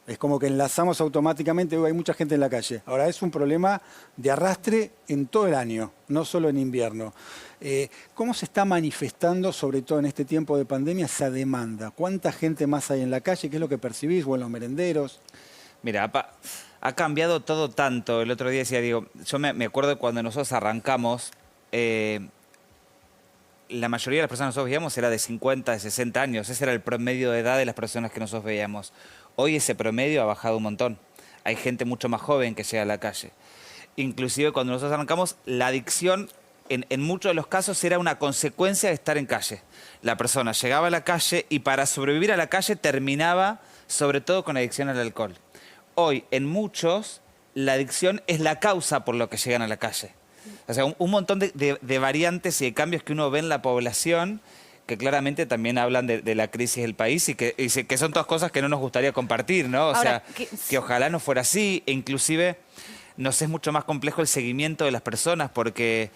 Es como que enlazamos automáticamente, hay mucha gente en la calle. Ahora es un problema de arrastre en todo el año, no solo en invierno. ¿Cómo se está manifestando, sobre todo en este tiempo de pandemia, esa demanda? ¿Cuánta gente más hay en la calle? ¿Qué es lo que percibís? ¿O en los merenderos? Mira, ha cambiado todo tanto. El otro día decía, yo me acuerdo cuando nosotros arrancamos, la mayoría de las personas que nosotros veíamos era de 50, de 60 años. Ese era el promedio de edad de las personas que nosotros veíamos. Hoy ese promedio ha bajado un montón. Hay gente mucho más joven que llega a la calle. Inclusive cuando nosotros arrancamos, la adicción en muchos de los casos era una consecuencia de estar en calle. La persona llegaba a la calle y para sobrevivir a la calle terminaba sobre todo con adicción al alcohol. Hoy en muchos la adicción es la causa por lo que llegan a la calle. O sea, un montón de variantes y de cambios que uno ve en la población que claramente también hablan de la crisis del país y que son todas cosas que no nos gustaría compartir, ¿no? O sea, que ojalá no fuera así. E inclusive nos es mucho más complejo el seguimiento de las personas porque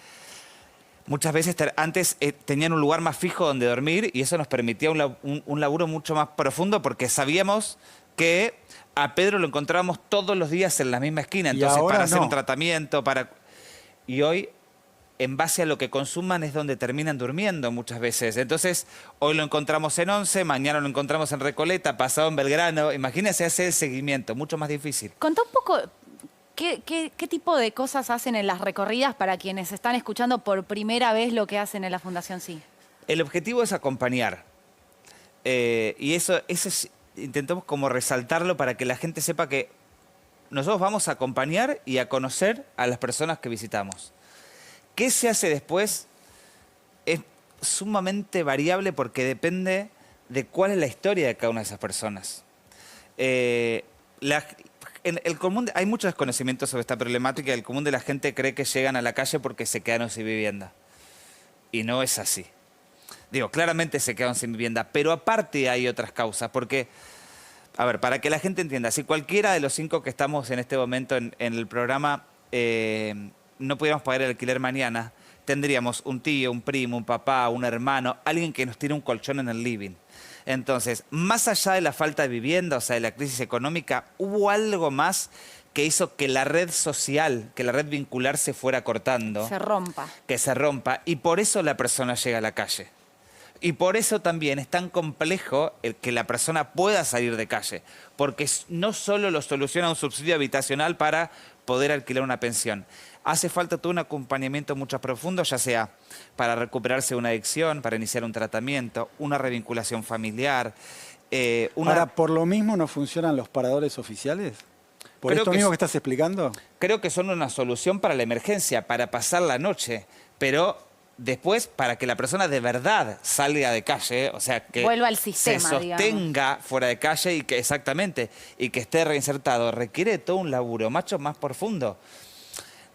muchas veces antes tenían un lugar más fijo donde dormir y eso nos permitía un laburo mucho más profundo porque sabíamos que a Pedro lo encontrábamos todos los días en la misma esquina. Entonces, para hacer un tratamiento, Y hoy, en base a lo que consuman, es donde terminan durmiendo muchas veces. Entonces, hoy lo encontramos en Once, mañana lo encontramos en Recoleta, pasado en Belgrano. Imagínense hacer el seguimiento, mucho más difícil. Contá un poco... ¿Qué tipo de cosas hacen en las recorridas para quienes están escuchando por primera vez lo que hacen en la Fundación Sí? El objetivo es acompañar. Y eso intentamos como resaltarlo para que la gente sepa que nosotros vamos a acompañar y a conocer a las personas que visitamos. ¿Qué se hace después? Es sumamente variable porque depende de cuál es la historia de cada una de esas personas. Hay mucho desconocimiento sobre esta problemática y el común de la gente cree que llegan a la calle porque se quedaron sin vivienda. Y no es así. Digo, claramente se quedaron sin vivienda, pero aparte hay otras causas. Porque, a ver, para que la gente entienda, si cualquiera de los 5 que estamos en este momento en el programa no pudiéramos pagar el alquiler mañana, tendríamos un tío, un primo, un papá, un hermano, alguien que nos tire un colchón en el living. Entonces, más allá de la falta de vivienda, o sea, de la crisis económica, hubo algo más que hizo que la red social, que la red vincular se fuera cortando. Que se rompa. Y por eso la persona llega a la calle. Y por eso también es tan complejo el que la persona pueda salir de calle. Porque no solo lo soluciona un subsidio habitacional para poder alquilar una pensión. Hace falta todo un acompañamiento mucho más profundo, ya sea para recuperarse de una adicción, para iniciar un tratamiento, una revinculación familiar. Ahora, ¿por lo mismo no funcionan los paradores oficiales? ¿Por esto mismo que estás explicando? Creo que son una solución para la emergencia, para pasar la noche, pero después para que la persona de verdad salga de calle, o sea, que vuelva al sistema, se sostenga fuera de calle y que exactamente, y que esté reinsertado, requiere todo un laburo mucho más profundo.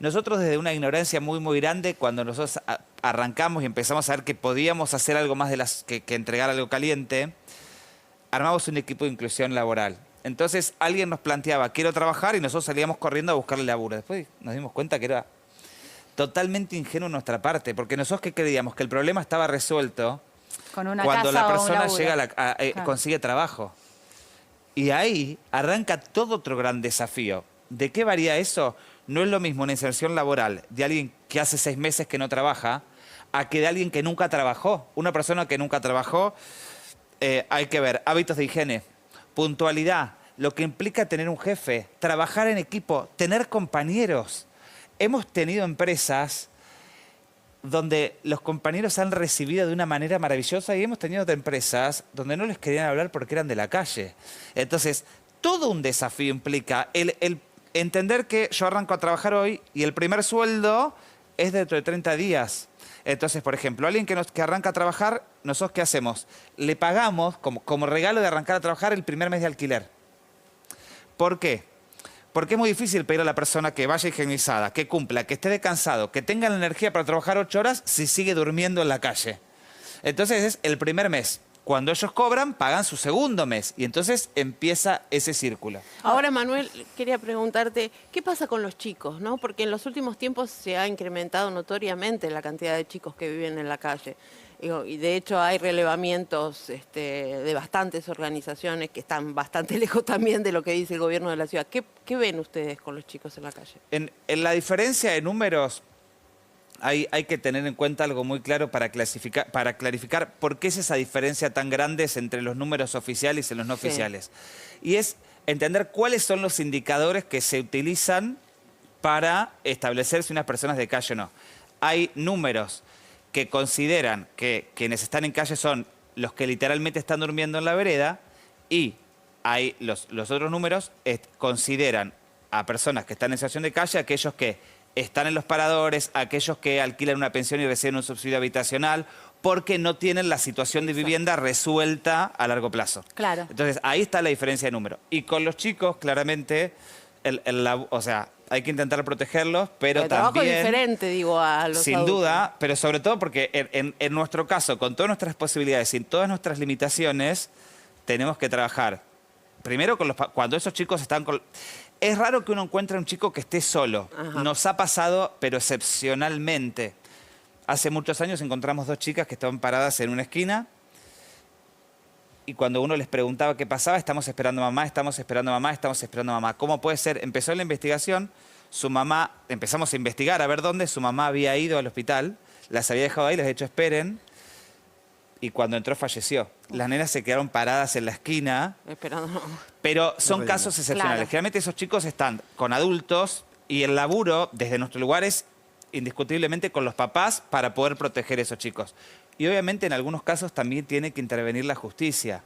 Nosotros desde una ignorancia muy, muy grande, cuando nosotros arrancamos y empezamos a ver que podíamos hacer algo más que entregar algo caliente, armamos un equipo de inclusión laboral. Entonces alguien nos planteaba, quiero trabajar, y nosotros salíamos corriendo a buscarle laburo. Después nos dimos cuenta que era totalmente ingenuo nuestra parte, porque nosotros ¿qué creíamos? Que el problema estaba resuelto cuando la persona llega consigue trabajo. Y ahí arranca todo otro gran desafío. ¿De qué varía eso? No es lo mismo una inserción laboral de alguien que hace 6 meses que no trabaja a que de alguien que nunca trabajó. Una persona que nunca trabajó, hay que ver hábitos de higiene, puntualidad, lo que implica tener un jefe, trabajar en equipo, tener compañeros. Hemos tenido empresas donde los compañeros han recibido de una manera maravillosa y hemos tenido empresas donde no les querían hablar porque eran de la calle. Entonces, todo un desafío implica el entender que yo arranco a trabajar hoy y el primer sueldo es dentro de 30 días. Entonces, por ejemplo, alguien que arranca a trabajar, ¿nosotros qué hacemos? Le pagamos como regalo de arrancar a trabajar el primer mes de alquiler. ¿Por qué? Porque es muy difícil pedir a la persona que vaya higienizada, que cumpla, que esté descansado, que tenga la energía para trabajar 8 horas si sigue durmiendo en la calle. Entonces es el primer mes. Cuando ellos cobran, pagan su segundo mes. Y entonces empieza ese círculo. Ahora, Manuel, quería preguntarte, ¿qué pasa con los chicos, no? Porque en los últimos tiempos se ha incrementado notoriamente la cantidad de chicos que viven en la calle. Y de hecho hay relevamientos de bastantes organizaciones que están bastante lejos también de lo que dice el gobierno de la ciudad. ¿Qué ven ustedes con los chicos en la calle? En la diferencia de números hay que tener en cuenta algo muy claro para clarificar por qué es esa diferencia tan grande entre los números oficiales y los no oficiales. Y es entender cuáles son los indicadores que se utilizan para establecer si unas personas de calle o no. Hay números que consideran que quienes están en calle son los que literalmente están durmiendo en la vereda, y hay los otros números consideran a personas que están en situación de calle, aquellos que están en los paradores, aquellos que alquilan una pensión y reciben un subsidio habitacional, porque no tienen la situación de vivienda resuelta a largo plazo. Claro. Entonces, ahí está la diferencia de número. Y con los chicos, claramente, o sea, hay que intentar protegerlos, pero el trabajo también... es diferente, digo, a los Sin adultos. duda, pero sobre todo porque en nuestro caso, con todas nuestras posibilidades y todas nuestras limitaciones, tenemos que trabajar. Primero, cuando esos chicos están con... Es raro que uno encuentre un chico que esté solo. Ajá. Nos ha pasado, pero excepcionalmente. Hace muchos años encontramos 2 chicas que estaban paradas en una esquina, y cuando uno les preguntaba qué pasaba, estamos esperando a mamá, estamos esperando a mamá, estamos esperando a mamá. ¿Cómo puede ser? Empezó la investigación, su mamá, empezamos a investigar a ver dónde, su mamá había ido al hospital, las había dejado ahí, les había dicho esperen, y cuando entró falleció. Las nenas se quedaron paradas en la esquina, Esperando. pero son casos excepcionales. Claro. Generalmente esos chicos están con adultos, y el laburo desde nuestro lugar es indiscutiblemente con los papás para poder proteger a esos chicos. Y obviamente en algunos casos también tiene que intervenir la justicia,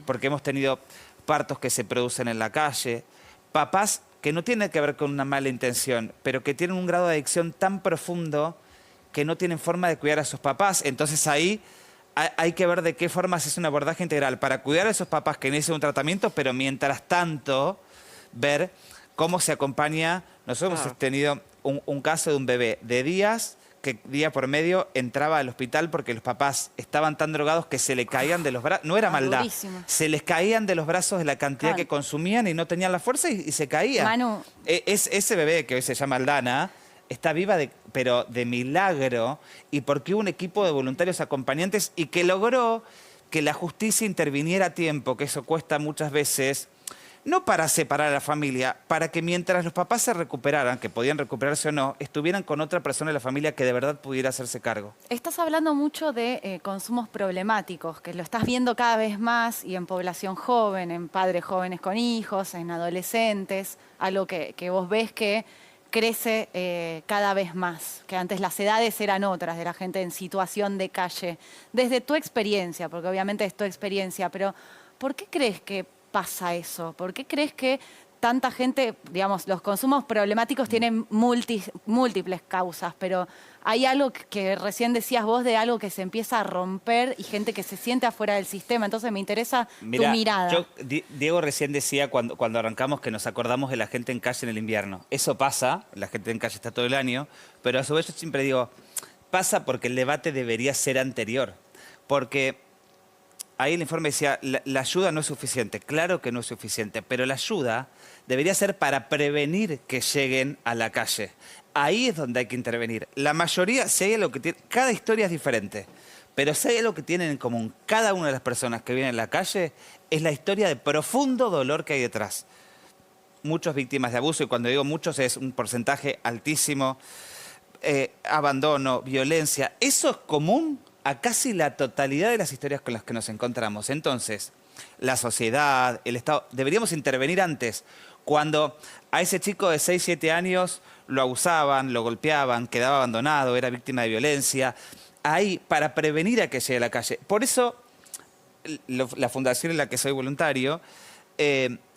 porque hemos tenido partos que se producen en la calle, papás que no tienen que ver con una mala intención, pero que tienen un grado de adicción tan profundo que no tienen forma de cuidar a sus papás. Entonces ahí hay que ver de qué forma se hace un abordaje integral para cuidar a esos papás que necesitan un tratamiento, pero mientras tanto ver cómo se acompaña. Nosotros hemos tenido un caso de un bebé de días que día por medio entraba al hospital porque los papás estaban tan drogados que se le caían de los brazos. No era maldad. Durísimo. Se les caían de los brazos de la cantidad que consumían y no tenían la fuerza y se caían. Manu. Ese bebé que hoy se llama Aldana está viva, pero de milagro, y porque hubo un equipo de voluntarios acompañantes y que logró que la justicia interviniera a tiempo, que eso cuesta muchas veces, no para separar a la familia, para que mientras los papás se recuperaran, que podían recuperarse o no, estuvieran con otra persona de la familia que de verdad pudiera hacerse cargo. Estás hablando mucho de consumos problemáticos, que lo estás viendo cada vez más y en población joven, en padres jóvenes con hijos, en adolescentes, algo que vos ves que crece cada vez más, que antes las edades eran otras, de la gente en situación de calle. Desde tu experiencia, porque obviamente es tu experiencia, pero ¿por qué crees que pasa eso? ¿Por qué crees que tanta gente, digamos, los consumos problemáticos tienen múltiples causas, pero hay algo que recién decías vos de algo que se empieza a romper y gente que se siente afuera del sistema? Entonces me interesa tu mirada. Diego recién decía cuando arrancamos que nos acordamos de la gente en calle en el invierno. Eso pasa, la gente en calle está todo el año, pero a su vez yo siempre digo, pasa porque el debate debería ser anterior, porque ahí el informe decía, la ayuda no es suficiente. Claro que no es suficiente, pero la ayuda debería ser para prevenir que lleguen a la calle. Ahí es donde hay que intervenir. La mayoría, si hay algo que tiene, cada historia es diferente, pero si hay algo que tienen en común cada una de las personas que viven en la calle, es la historia de profundo dolor que hay detrás. Muchas víctimas de abuso, y cuando digo muchos es un porcentaje altísimo, abandono, violencia. Eso es común a casi la totalidad de las historias con las que nos encontramos. Entonces, la sociedad, el Estado, deberíamos intervenir antes, cuando a ese chico de 6, 7 años lo abusaban, lo golpeaban, quedaba abandonado, era víctima de violencia. Ahí, para prevenir a que llegue a la calle. Por eso, la fundación en la que soy voluntario,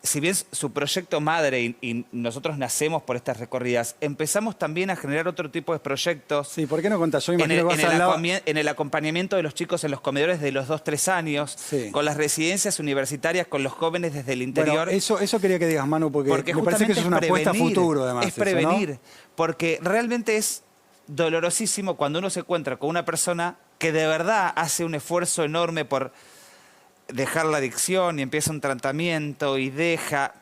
si bien su proyecto madre y nosotros nacemos por estas recorridas, empezamos también a generar otro tipo de proyectos. Sí, ¿por qué no contás? Yo imagino que vas al lado... en el acompañamiento de los chicos en los comedores de los 2, 3 años, con las residencias universitarias, con los jóvenes desde el interior. Bueno, eso quería que digas, Manu, porque me parece que eso es una apuesta a futuro, además. Es prevenir, eso, ¿no? porque realmente es dolorosísimo cuando uno se encuentra con una persona que de verdad hace un esfuerzo enorme por dejar la adicción y empieza un tratamiento y deja,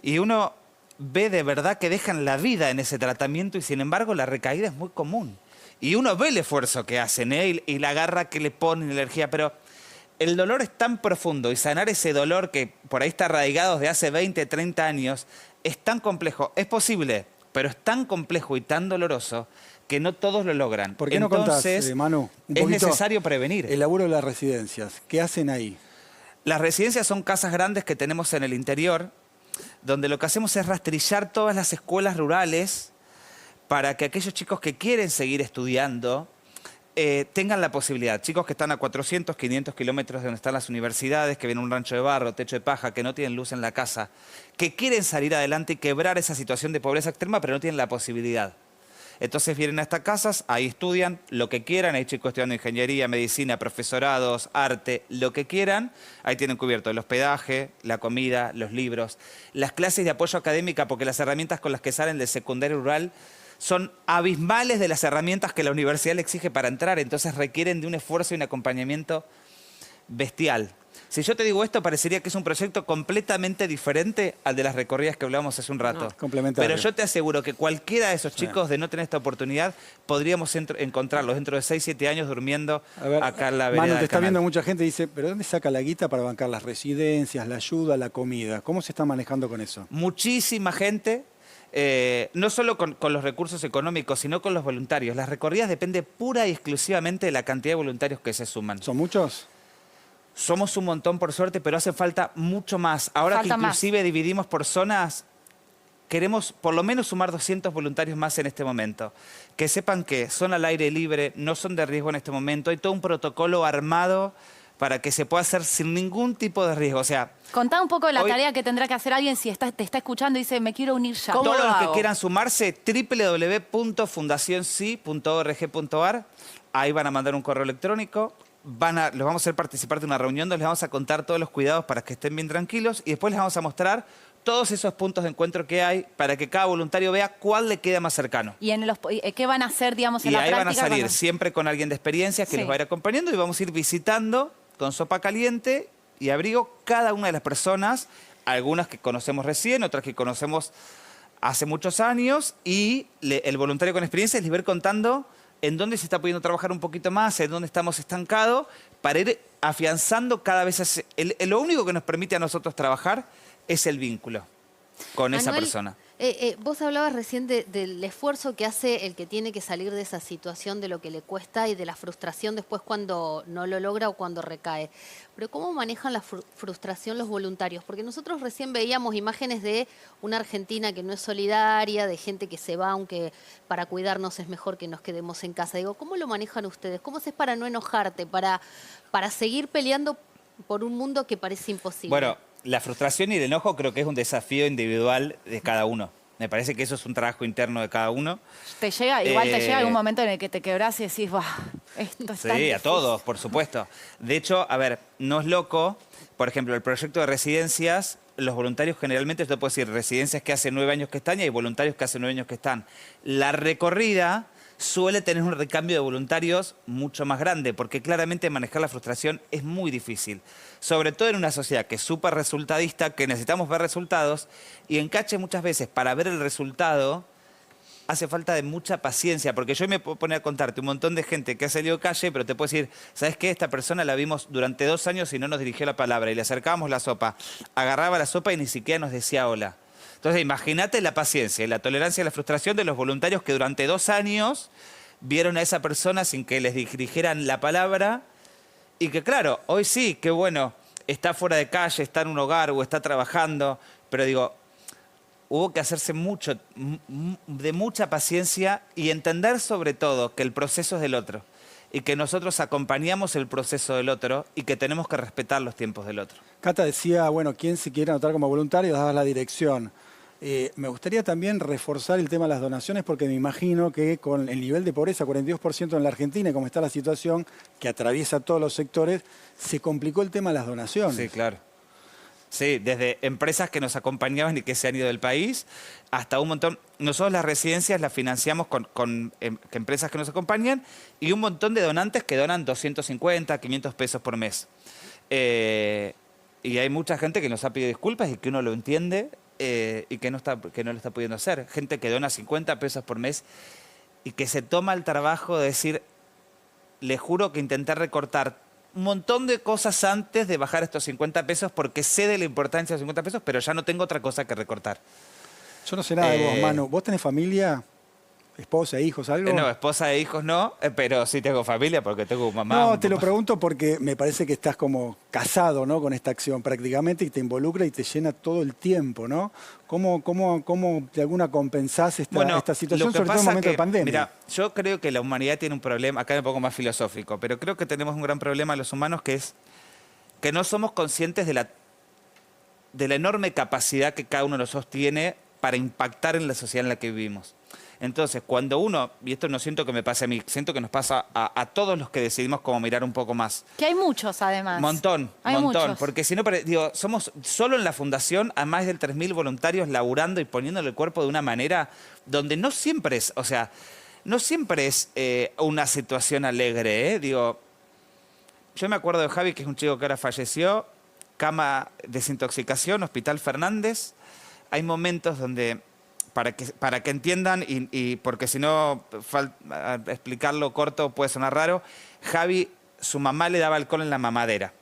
y uno ve de verdad que dejan la vida en ese tratamiento y sin embargo la recaída es muy común. Y uno ve el esfuerzo que hacen y la garra que le ponen, la energía, pero el dolor es tan profundo y sanar ese dolor que por ahí está arraigado desde hace 20, 30 años, es tan complejo. Es posible, pero es tan complejo y tan doloroso que no todos lo logran. ¿Por qué no contás, Manu, un es necesario prevenir? El laburo de las residencias, ¿qué hacen ahí? Las residencias son casas grandes que tenemos en el interior, donde lo que hacemos es rastrillar todas las escuelas rurales para que aquellos chicos que quieren seguir estudiando tengan la posibilidad. Chicos que están a 400, 500 kilómetros de donde están las universidades, que vienen a un rancho de barro, techo de paja, que no tienen luz en la casa, que quieren salir adelante y quebrar esa situación de pobreza extrema, pero no tienen la posibilidad. Entonces vienen a estas casas, ahí estudian lo que quieran, hay chicos estudiando ingeniería, medicina, profesorados, arte, lo que quieran. Ahí tienen cubierto el hospedaje, la comida, los libros, las clases de apoyo académica, porque las herramientas con las que salen del secundario rural son abismales de las herramientas que la universidad le exige para entrar, entonces requieren de un esfuerzo y un acompañamiento bestial. Si yo te digo esto, parecería que es un proyecto completamente diferente al de las recorridas que hablábamos hace un rato. Complementario. Pero yo te aseguro que cualquiera de esos chicos de no tener esta oportunidad, podríamos encontrarlos dentro de 6, 7 años durmiendo acá en la vereda Manu, te del está canal. viendo mucha gente y dice, ¿pero dónde saca la guita para bancar las residencias, la ayuda, la comida? ¿Cómo se está manejando con eso? Muchísima gente, no solo con los recursos económicos, sino con los voluntarios. Las recorridas depende pura y exclusivamente de la cantidad de voluntarios que se suman. ¿Son muchos? Somos un montón, por suerte, pero hace falta mucho más. Ahora Falta que inclusive dividimos por zonas, queremos por lo menos sumar 200 voluntarios más en este momento. Que sepan que son al aire libre, no son de riesgo en este momento. Hay todo un protocolo armado para que se pueda hacer sin ningún tipo de riesgo. O sea, Contá un poco la hoy- tarea que tendrá que hacer alguien si te está escuchando y dice, me quiero unir ya. todos los que quieran sumarse, www.fundacionsi.org.ar. Ahí van a mandar un correo electrónico. Los vamos a hacer participar de una reunión donde les vamos a contar todos los cuidados para que estén bien tranquilos y después les vamos a mostrar todos esos puntos de encuentro que hay para que cada voluntario vea cuál le queda más cercano. ¿Y qué van a hacer, digamos, en Y la ahí práctica? van a salir cuando- siempre con alguien de experiencia que Sí. los va a ir acompañando y vamos a ir visitando con sopa caliente y abrigo cada una de las personas, algunas que conocemos recién, otras que conocemos hace muchos años, y el voluntario con experiencia les va a ir contando en dónde se está pudiendo trabajar un poquito más, en dónde estamos estancados, para ir afianzando cada vez... Lo único que nos permite a nosotros trabajar es el vínculo con esa Manuel, persona. Vos hablabas recién del esfuerzo que hace el que tiene que salir de esa situación, de lo que le cuesta y de la frustración después cuando no lo logra o cuando recae. Pero ¿cómo manejan la frustración los voluntarios? Porque nosotros recién veíamos imágenes de una Argentina que no es solidaria, de gente que se va, aunque para cuidarnos es mejor que nos quedemos en casa. Digo, ¿cómo lo manejan ustedes? ¿Cómo haces para no enojarte, para seguir peleando por un mundo que parece imposible? Bueno, la frustración y el enojo creo que es un desafío individual de cada uno. Me parece que eso es un trabajo interno de cada uno. Igual te llega algún momento en el que te quebrás y decís, "Buah, esto es tan Sí, a difícil". todos, por supuesto. De hecho, a ver, no es loco. Por ejemplo, el proyecto de residencias, los voluntarios generalmente, yo te puedo decir, residencias que hace 9 años que están y hay voluntarios que hace 9 años que están. La recorrida suele tener un recambio de voluntarios mucho más grande, porque claramente manejar la frustración es muy difícil. Sobre todo en una sociedad que es súper resultadista, que necesitamos ver resultados, y en Cache muchas veces para ver el resultado hace falta de mucha paciencia, porque yo me puedo poner a contarte un montón de gente que ha salido de Calle, pero te puedo decir, ¿sabes qué? Esta persona la vimos durante 2 años y no nos dirigió la palabra, y le acercábamos la sopa, agarraba la sopa y ni siquiera nos decía hola. Entonces, imagínate la paciencia y la tolerancia y la frustración de los voluntarios que durante 2 años vieron a esa persona sin que les dijeran la palabra y que, claro, hoy sí, qué bueno, está fuera de calle, está en un hogar o está trabajando, pero digo, hubo que hacerse de mucha paciencia y entender sobre todo que el proceso es del otro y que nosotros acompañamos el proceso del otro y que tenemos que respetar los tiempos del otro. Cata decía, bueno, ¿quién se quiere anotar como voluntario? Dabas la dirección. Me gustaría también reforzar el tema de las donaciones porque me imagino que con el nivel de pobreza, 42% en la Argentina, y como está la situación que atraviesa todos los sectores, se complicó el tema de las donaciones. Sí, claro. Sí, desde empresas que nos acompañaban y que se han ido del país, hasta un montón. Nosotros las residencias las financiamos con empresas que nos acompañan y un montón de donantes que donan 250, 500 pesos por mes. Y hay mucha gente que nos ha pedido disculpas y que uno lo entiende y que no lo está pudiendo hacer. Gente que dona 50 pesos por mes y que se toma el trabajo de decir, le juro que intenté recortar un montón de cosas antes de bajar estos 50 pesos porque sé de la importancia de los 50 pesos, pero ya no tengo otra cosa que recortar. Yo no sé nada de vos, Manu. ¿Vos tenés familia? ¿Esposa, hijos, algo? No, esposa e hijos no, pero sí tengo familia porque tengo mamá. No, te lo pregunto porque me parece que estás como casado, ¿no? Con esta acción prácticamente y te involucra y te llena todo el tiempo, ¿no? ¿Cómo de alguna compensás esta situación, sobre todo en un momento de pandemia? Mira, yo creo que la humanidad tiene un problema, acá me pongo más filosófico, pero creo que tenemos un gran problema los humanos que es que no somos conscientes de la enorme capacidad que cada uno de nosotros tiene para impactar en la sociedad en la que vivimos. Entonces, cuando uno, y esto no siento que me pase a mí, siento que nos pasa a todos los que decidimos como mirar un poco más. Que hay muchos, además. Montón. Porque si no, digo, somos solo en la fundación a más de 3.000 voluntarios laburando y poniéndole el cuerpo de una manera donde no siempre es, no siempre es una situación alegre, ¿eh? Digo, yo me acuerdo de Javi, que es un chico que ahora falleció, cama, desintoxicación, Hospital Fernández. Hay momentos donde... Para que entiendan, y porque si no, explicarlo corto puede sonar raro, Javi, su mamá le daba alcohol en la mamadera.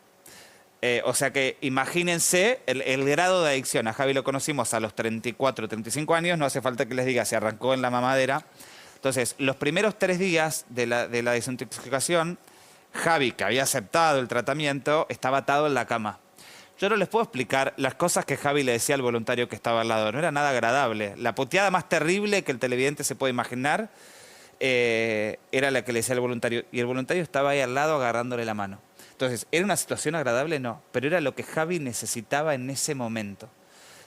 O sea que imagínense el grado de adicción. A Javi lo conocimos a los 34, 35 años, no hace falta que les diga, se arrancó en la mamadera. Entonces, los primeros 3 días de la desintoxicación, Javi, que había aceptado el tratamiento, estaba atado en la cama. Yo no les puedo explicar las cosas que Javi le decía al voluntario que estaba al lado. No era nada agradable. La puteada más terrible que el televidente se puede imaginar era la que le decía al voluntario. Y el voluntario estaba ahí al lado agarrándole la mano. Entonces, ¿era una situación agradable? No. Pero era lo que Javi necesitaba en ese momento.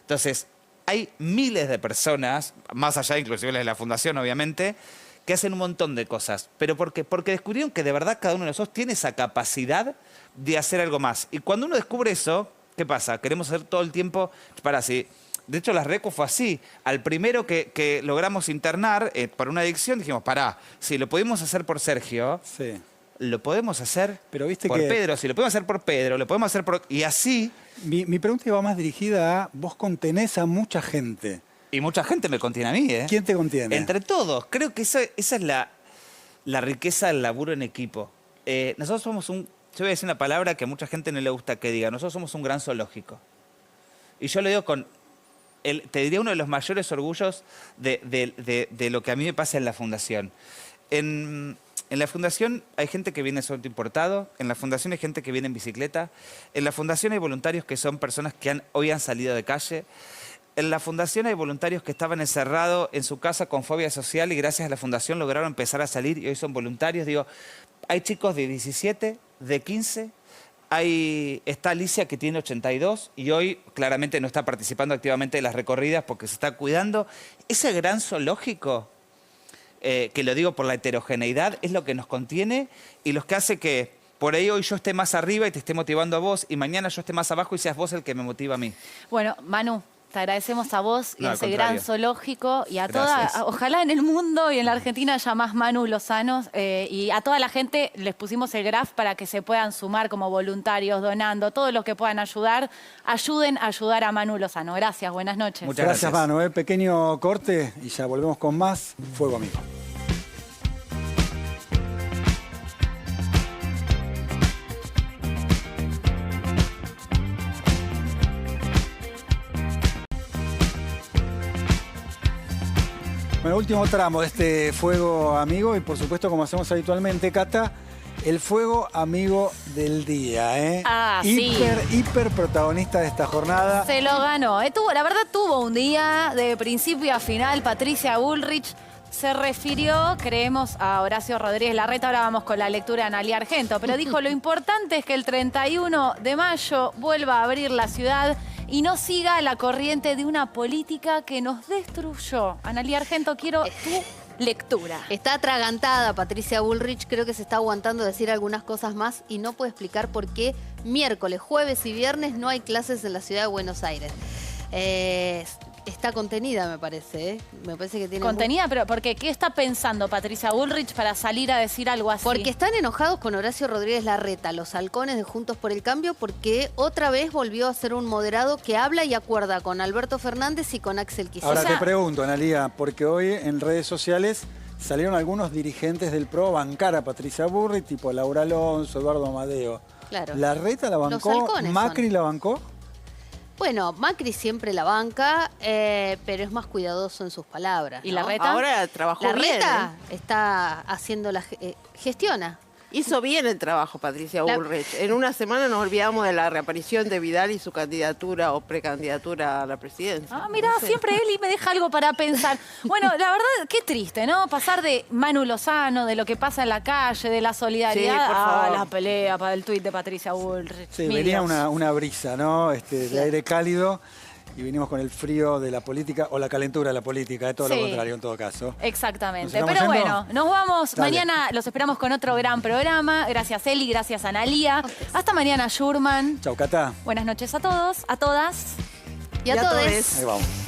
Entonces, hay miles de personas, más allá inclusive de la fundación, obviamente, que hacen un montón de cosas. ¿Pero por qué? Porque descubrieron que de verdad cada uno de nosotros tiene esa capacidad de hacer algo más. Y cuando uno descubre eso... ¿Qué pasa? Queremos hacer todo el tiempo... De hecho, la RECO fue así. Al primero que logramos internar por una adicción, dijimos, pará, si lo pudimos hacer por Sergio, lo podemos hacer por Pedro. Si lo podemos hacer por Pedro, lo podemos hacer por... Y así... Mi pregunta va más dirigida a... Vos contenés a mucha gente. Y mucha gente me contiene a mí, ¿eh? ¿Quién te contiene? Entre todos. Creo que esa es la riqueza del laburo en equipo. Nosotros somos yo voy a decir una palabra que a mucha gente no le gusta que diga. Nosotros somos un gran zoológico. Y yo lo digo te diría uno de los mayores orgullos de lo que a mí me pasa en la fundación. En la fundación hay gente que viene solo importado, en la fundación hay gente que viene en bicicleta, en la fundación hay voluntarios que son personas que hoy han salido de calle, en la fundación hay voluntarios que estaban encerrados en su casa con fobia social y gracias a la fundación lograron empezar a salir y hoy son voluntarios. Digo, hay chicos de 17, de 15, está Alicia que tiene 82 y hoy claramente no está participando activamente de las recorridas porque se está cuidando. Ese gran zoológico, que lo digo por la heterogeneidad, es lo que nos contiene y los que hace que por ahí hoy yo esté más arriba y te esté motivando a vos y mañana yo esté más abajo y seas vos el que me motiva a mí. Bueno, Manu, te agradecemos a vos y a ese gran zoológico y a Gracias. ojalá en el mundo y en la Argentina haya más Manu Lozanos y a toda la gente les pusimos el graph para que se puedan sumar como voluntarios, donando, todos los que puedan ayudar, ayuden a ayudar a Manu Lozano. Gracias, buenas noches. Muchas gracias, Manu. Pequeño corte y ya volvemos con más Fuego Amigo. Bueno, último tramo de este Fuego Amigo y por supuesto, como hacemos habitualmente, Cata, el Fuego Amigo del día, ¿eh? Hiper protagonista de esta jornada. Se lo ganó. La verdad tuvo un día de principio a final. Patricia Bullrich se refirió, creemos, a Horacio Rodríguez Larreta. Ahora vamos con la lectura de Analía Argento. Pero dijo, lo importante es que el 31 de mayo vuelva a abrir la ciudad y no siga la corriente de una política que nos destruyó. Analía Argento, quiero tu lectura. Está atragantada Patricia Bullrich, creo que se está aguantando decir algunas cosas más y no puede explicar por qué miércoles, jueves y viernes no hay clases en la ciudad de Buenos Aires. Está contenida, me parece, ¿eh? Me parece que tiene... Contenida, pero ¿por qué? ¿Qué está pensando Patricia Bullrich para salir a decir algo así? Porque están enojados con Horacio Rodríguez Larreta, los halcones de Juntos por el Cambio, porque otra vez volvió a ser un moderado que habla y acuerda con Alberto Fernández y con Axel Kicillof. Ahora te pregunto, Analía, porque hoy en redes sociales salieron algunos dirigentes del PRO a bancar a Patricia Bullrich, tipo Laura Alonso, Eduardo Amadeo. Claro. ¿Larreta la bancó? ¿Macri la bancó? Bueno, Macri siempre la banca, pero es más cuidadoso en sus palabras. ¿Y ¿no? Larreta? Ahora trabajó bien. Larreta está haciendo gestiona. Hizo bien el trabajo Patricia Bullrich. En una semana nos olvidamos de la reaparición de Vidal y su candidatura o precandidatura a la presidencia. Ah, mira, siempre Eli me deja algo para pensar. Bueno, la verdad, qué triste, ¿no? Pasar de Manu Lozano, de lo que pasa en la calle, de la solidaridad, a la pelea para el tuit de Patricia Bullrich. Sí, venía una brisa, ¿no? De aire cálido. Y vinimos con el frío de la política o la calentura de la política, de todo lo contrario en todo caso. Exactamente. Pero bueno, nos vamos. Dale. Mañana los esperamos con otro gran programa. Gracias Eli, gracias Analía. Hasta mañana, Schurman. Chau, Cata. Buenas noches a todos, a todas y a todos. Ahí vamos.